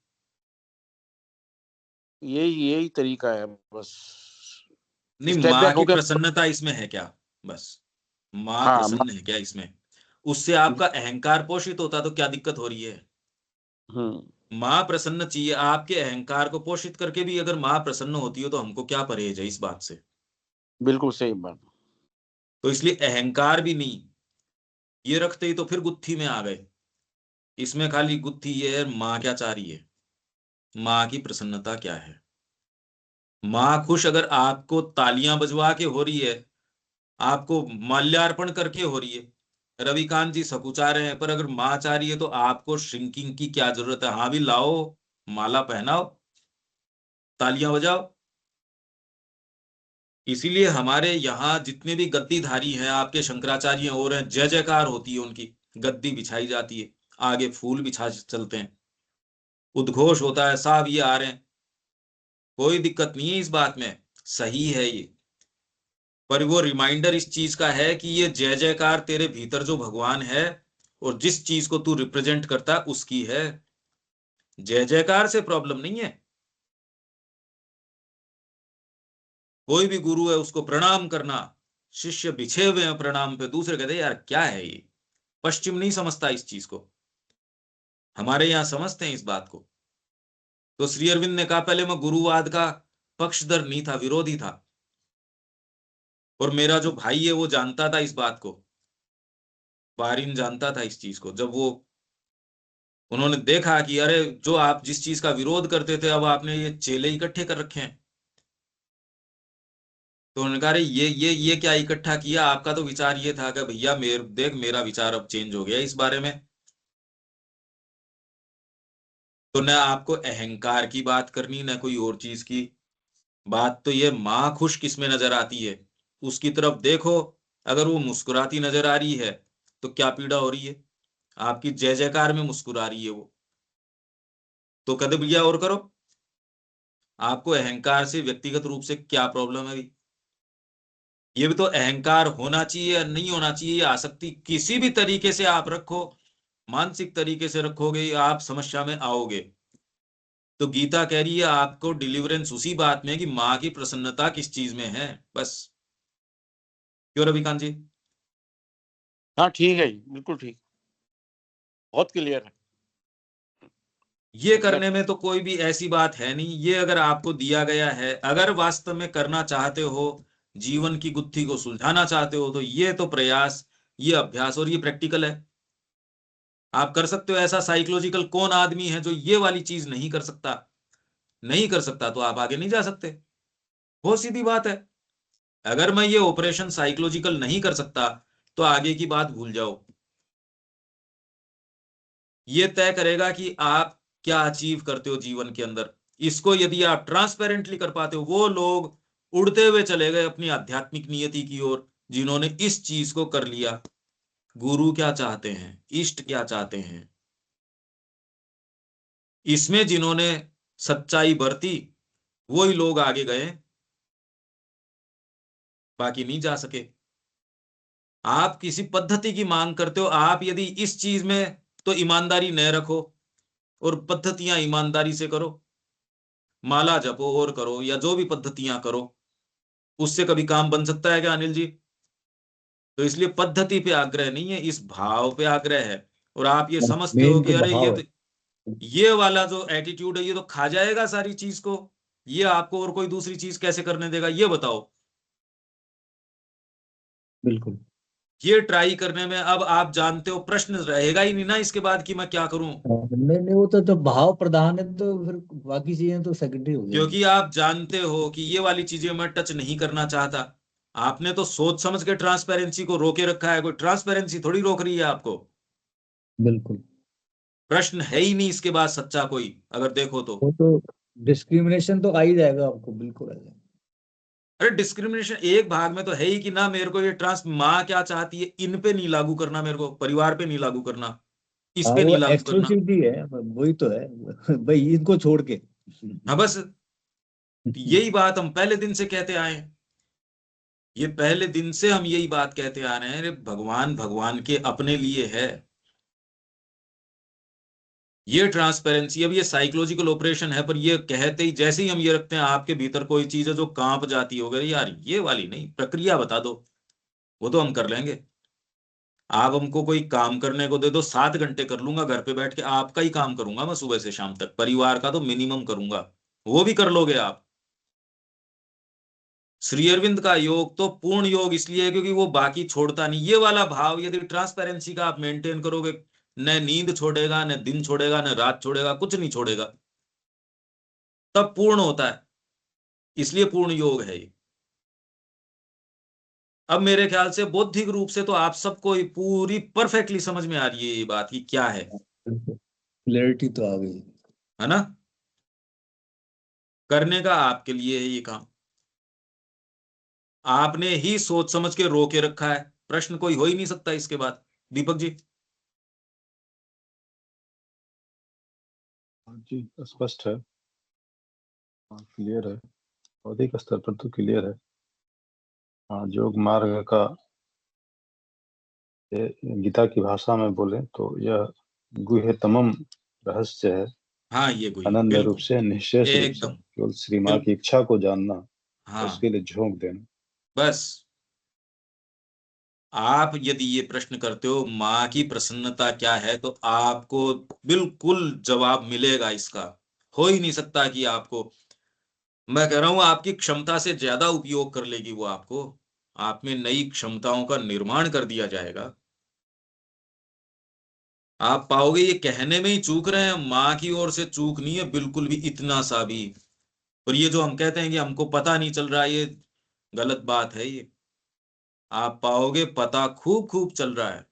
यही यही तरीका है बस। नहीं, स्टेप माँ बैक की हो गया। प्रसन्नता इसमें है क्या, बस माँ हाँ प्रसन्न है क्या इसमें, उससे आपका अहंकार पोषित होता तो क्या दिक्कत हो रही है। माँ प्रसन्न चाहिए, आपके अहंकार को पोषित करके भी अगर माँ प्रसन्न होती हो तो हमको क्या परहेज है इस बात से। बिल्कुल सही बात। तो इसलिए अहंकार भी नहीं, ये रखते ही तो फिर गुत्थी में आ गए। इसमें खाली गुत्थी ये है, माँ क्या चाह रही है, माँ की प्रसन्नता क्या है। माँ खुश अगर आपको तालियां बजवा के हो रही है, आपको माल्यार्पण करके हो रही है, रविकांत जी सकुचा रहे हैं, पर अगर माँ चाह रही है तो आपको श्रिंकिंग की क्या जरूरत है। हाँ भी लाओ, माला पहनाओ, तालियां बजाओ। इसीलिए हमारे यहाँ जितने भी गद्दीधारी हैं, आपके शंकराचार्य और हैं, जय जयकार होती है उनकी, गद्दी बिछाई जाती है, आगे फूल बिछा चलते हैं, उद्घोष होता है, साहब ये आ रहे हैं, कोई दिक्कत नहीं है इस बात में, सही है ये। पर वो रिमाइंडर इस चीज का है कि ये जय जयकार तेरे भीतर जो भगवान है और जिस चीज को तू रिप्रेजेंट करता है उसकी है। जय जयकार से प्रॉब्लम नहीं है। कोई भी गुरु है उसको प्रणाम करना, शिष्य बिछे हुए हैं प्रणाम पे, दूसरे कहते हैं यार क्या है ये। पश्चिम नहीं समझता इस चीज को, हमारे यहाँ समझते हैं इस बात को। तो श्री अरविंद ने कहा पहले मैं गुरुवाद का पक्षधर नहीं था, विरोधी था, और मेरा जो भाई है वो जानता था इस बात को, बारिन जानता था इस चीज को। जब वो उन्होंने देखा कि अरे जो आप जिस चीज का विरोध करते थे अब आपने ये चेले इकट्ठे कर रखे हैं, तो उन्होंने कहा अरे ये क्या इकट्ठा किया, आपका तो विचार ये था कि भैया देख मेरा विचार अब चेंज हो गया इस बारे में। तो न आपको अहंकार की बात करनी न कोई और चीज की बात, तो ये माँ खुश किस में नजर आती है उसकी तरफ देखो। अगर वो मुस्कुराती नजर आ रही है तो क्या पीड़ा हो रही है, आपकी जय जयकार में मुस्कुरा रही है वो, तो कदम भैया और करो। आपको अहंकार से व्यक्तिगत रूप से क्या प्रॉब्लम है, ये भी तो अहंकार होना चाहिए या नहीं होना चाहिए, ये आसक्ति किसी भी तरीके से आप रखो, मानसिक तरीके से रखोगे, आप समस्या में आओगे। तो गीता कह रही है आपको डिलीवरेंस उसी बात में कि माँ की प्रसन्नता किस चीज में है, बस। क्यों रविकांत जी? हाँ ठीक है जी, बिल्कुल ठीक, बहुत क्लियर है। ये करने में तो कोई भी ऐसी बात है नहीं, ये अगर आपको दिया गया है, अगर वास्तव में करना चाहते हो, जीवन की गुत्थी को सुलझाना चाहते हो, तो ये तो प्रयास, ये अभ्यास और ये प्रैक्टिकल है। आप कर सकते हो ऐसा। साइकोलॉजिकल कौन आदमी है जो ये वाली चीज नहीं कर सकता? नहीं कर सकता तो आप आगे नहीं जा सकते, बहुत सीधी बात है। अगर मैं ये ऑपरेशन साइकोलॉजिकल नहीं कर सकता तो आगे की बात भूल जाओ। ये तय करेगा कि आप क्या अचीव करते हो जीवन के अंदर। इसको यदि आप ट्रांसपेरेंटली कर पाते हो, वो लोग उड़ते हुए चले गए अपनी आध्यात्मिक नियति की ओर जिन्होंने इस चीज को कर लिया। गुरु क्या चाहते हैं, इष्ट क्या चाहते हैं, इसमें जिन्होंने सच्चाई बरती वही लोग आगे गए, बाकी नहीं जा सके। आप किसी पद्धति की मांग करते हो, आप यदि इस चीज में तो ईमानदारी न रखो और पद्धतियां ईमानदारी से करो, माला जपो और करो या जो भी पद्धतियां करो, उससे कभी काम बन सकता है क्या अनिल जी? तो इसलिए पद्धति पे आग्रह नहीं है, इस भाव पे आग्रह है। और आप ये समझते हो मेन कि तो अरे भाव है। ये वाला जो एटीट्यूड है ये तो खा जाएगा सारी चीज को, ये आपको और कोई दूसरी चीज कैसे करने देगा, ये बताओ। बिल्कुल। ये ट्राई करने में अब आप जानते हो प्रश्न रहेगा ही नहीं ना इसके बाद कि मैं क्या करूं, नहीं नहीं, वो तो जब भाव प्रधान है तो फिर बाकी चीजें तो सेकेंडरी हो जाएंगी। क्योंकि आप जानते हो कि ये वाली चीजें मैं टच नहीं करना चाहता। आपने तो सोच समझ के ट्रांसपेरेंसी को रोके रखा है, कोई ट्रांसपेरेंसी थोड़ी रोक रही है आपको। बिल्कुल। प्रश्न है ही नहीं इसके बाद सच्चा कोई, अगर देखो तो। वो तो डिस्क्रिमिनेशन तो आ ही जाएगा आपको, बिल्कुल आ जाएगा। अरे डिस्क्रिमिनेशन एक भाग में तो है ही कि ना, मेरे को ये ट्रांस माँ क्या चाहती है इन पे नहीं लागू करना, मेरे को परिवार पे नहीं लागू करना, इस हाँ, पे वो नहीं लागू करना। एक्सक्लूसिविटी है, वही तो है भाई, इनको छोड़ के। हाँ बस, यही बात हम पहले दिन से कहते आए हैं। ये पहले दिन से हम यही बात कहते आ रहे हैं, अरे भगवान भगवान के अपने लिए है। ये ट्रांसपेरेंसी, अब ये साइकोलॉजिकल ऑपरेशन है, पर ये कहते ही जैसे ही हम ये रखते हैं आपके भीतर कोई चीज है जो कांप जाती हो गई, यार ये वाली नहीं, प्रक्रिया बता दो, वो तो हम कर लेंगे। आप हमको कोई काम करने को दे दो, 7 घंटे कर लूंगा घर पे बैठ के, आपका ही काम करूंगा मैं सुबह से शाम तक, परिवार का तो मिनिमम करूंगा, वो भी कर लोगे आप। श्री अरविंद का योग तो पूर्ण योग इसलिए है क्योंकि वो बाकी छोड़ता नहीं, ये वाला भाव यदि ट्रांसपेरेंसी का आप मेंटेन करोगे, न नींद छोड़ेगा, न दिन छोड़ेगा, न रात छोड़ेगा, कुछ नहीं छोड़ेगा, तब पूर्ण होता है, इसलिए पूर्ण योग है ये। अब मेरे ख्याल से बौद्धिक रूप से तो आप सबको ये पूरी परफेक्टली समझ में आ रही है ये बात कि क्या क्लैरिटी तो आ गई। है ना? करने का आपके लिए है ये काम, आपने ही सोच समझ के रोके रखा है, प्रश्न कोई हो ही नहीं सकता इसके बाद। दीपक जी। हाँ जी, स्पष्ट है, क्लियर है, बौद्धिक स्तर पर तो क्लियर है। हाँ, योग मार्ग का गीता की भाषा में बोले तो यह गुह्यतमम रहस्य है, हाँ ये कोई अनन्य रूप बिल्कुल, से, निःशेष रूप से, एकदम केवल श्री माँ बिल्कुल। की इच्छा को जानना और हाँ उसके लिए झोंक देना। बस, आप यदि ये प्रश्न करते हो माँ की प्रसन्नता क्या है, तो आपको बिल्कुल जवाब मिलेगा इसका। हो ही नहीं सकता कि आपको, मैं कह रहा हूं आपकी क्षमता से ज्यादा उपयोग कर लेगी वो आपको, आप में नई क्षमताओं का निर्माण कर दिया जाएगा। आप पाओगे ये कहने में ही चूक रहे हैं, माँ की ओर से चूक नहीं है बिल्कुल भी, इतना सा भी। और ये जो हम कहते हैं कि हमको पता नहीं चल रहा, ये गलत बात है ये। आप पाओगे पता खूब खूब चल रहा है,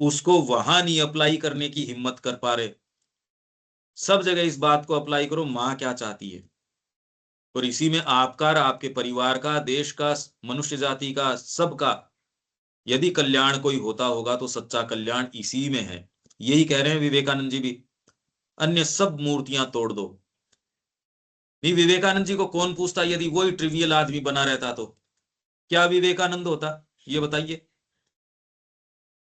उसको वहां नहीं अप्लाई करने की हिम्मत कर पा रहे। सब जगह इस बात को अप्लाई करो, माँ क्या चाहती है, और इसी में आपका, आपके परिवार का, देश का, मनुष्य जाति का, सबका यदि कल्याण कोई होता होगा तो सच्चा कल्याण इसी में है। यही कह रहे हैं विवेकानंद जी भी, अन्य सब मूर्तियां तोड़ दो। भी विवेकानंद जी को कौन पूछता यदि वही ट्रिवियल आदमी बना रहता तो क्या विवेकानंद होता, ये बताइए।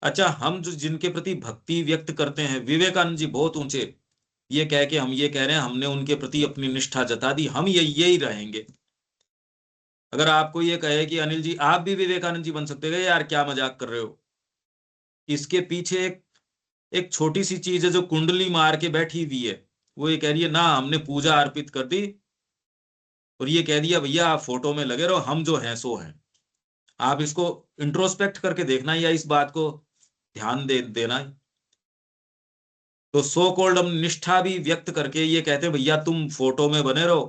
अच्छा, हम जो जिनके प्रति भक्ति व्यक्त करते हैं, विवेकानंद जी बहुत ऊंचे, ये कह के हम ये कह रहे हैं हमने उनके प्रति अपनी निष्ठा जता दी, हम यही रहेंगे। अगर आपको ये कहे कि अनिल जी आप भी विवेकानंद जी बन सकते हैं, यार क्या मजाक कर रहे हो, इसके पीछे एक छोटी सी चीज है जो कुंडली मार के बैठी हुई है, वो ये कह रही है ना हमने पूजा अर्पित कर दी, और ये कह दिया भैया आप फोटो में लगे रहो, हम जो हैं सो हैं। आप इसको इंट्रोस्पेक्ट करके देखना या इस बात को ध्यान दे देना। तो सो कॉल्ड हम निष्ठा भी व्यक्त करके ये कहते हैं भैया तुम फोटो में बने रहो,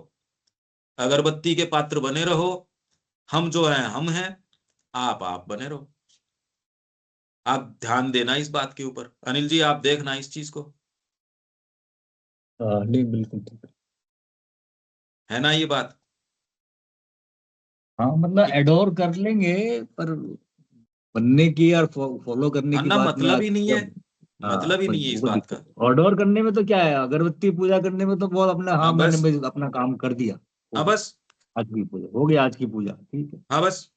अगरबत्ती के पात्र बने रहो, हम जो हैं हम हैं, आप बने रहो। आप ध्यान देना इस बात के ऊपर, अनिल जी आप देखना इस चीज को, हाँ नहीं, बिल्कुल ठीक है। है ना ये बात? हाँ मतलब एडोर कर लेंगे, पर बनने की और फॉलो करने हाँ की ना, बात में मतलब ही नहीं है, जब, हाँ मतलब ही पर नहीं है इस वो बात का। दिक्कत, ऑर्डर करने में तो क्या है, अगरबत्ती पूजा करने में तो बहुत अपना, हाँ हाँ मैंने बस, बस अपना काम कर दिया, हो हाँ गया। बस, आज की पूजा हो गया, आज की पूजा ठीक है। हाँ बस।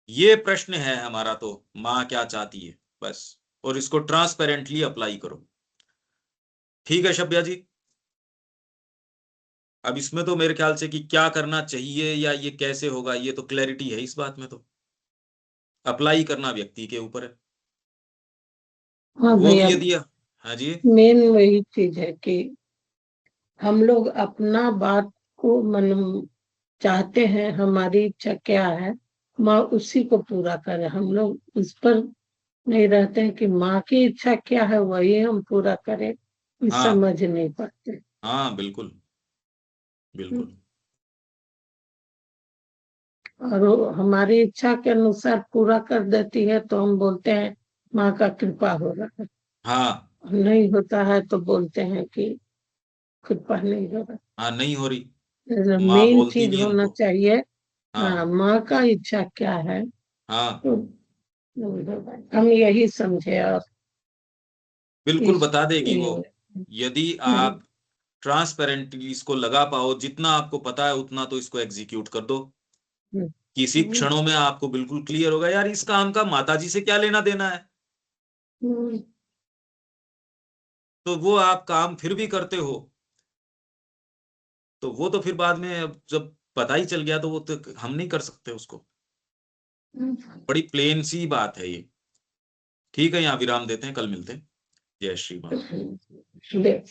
ये प्रश्न है हमारा, तो माँ क्या चाहती है बस, और इसको ट्रांसपेरेंटली अप्लाई करो। ठीक है शब्या जी, अब इसमें तो मेरे ख्याल से कि क्या करना चाहिए या ये कैसे होगा, ये तो क्लैरिटी है इस बात में, तो अप्लाई करना व्यक्ति के ऊपर है। हाँ वो भी भैया, यदि, हाँ जी, मेन वही चीज है कि हम लोग अपना बात को मन चाहते हैं, हमारी इच्छा क्या है, माँ उसी को पूरा करे। हम लोग इस पर नहीं रहते हैं कि माँ की इच्छा क्या है वही हम पूरा करें, ये हाँ समझ नहीं पाते। हाँ बिल्कुल बिल्कुल। और वो हमारी इच्छा के अनुसार पूरा कर देती है तो हम बोलते हैं माँ का कृपा हो रहा है, हाँ नहीं होता है तो बोलते हैं कि कृपा नहीं हो रहा। हाँ, नहीं हो रही, माँ मेन बोलती चीज नहीं होना हमको। चाहिए, हाँ, हाँ माँ का इच्छा क्या है हाँ तो हम यही समझे। और बिल्कुल इस बता देगी वो, ये, यदि आप ट्रांसपेरेंटली इसको लगा पाओ, जितना आपको पता है उतना तो इसको एग्जीक्यूट कर दो। किसी क्षणों में आपको बिल्कुल क्लियर होगा, यार इस काम का माताजी से क्या लेना देना है, तो वो आप काम फिर भी करते हो। तो वो तो फिर बाद में अब जब पता ही चल गया तो वो तो हम नहीं कर सकते उसको। बड़ी प्लेन सी बात है ये। ठीक है, यहाँ विराम देते हैं, कल मिलते हैं। जय श्री राम।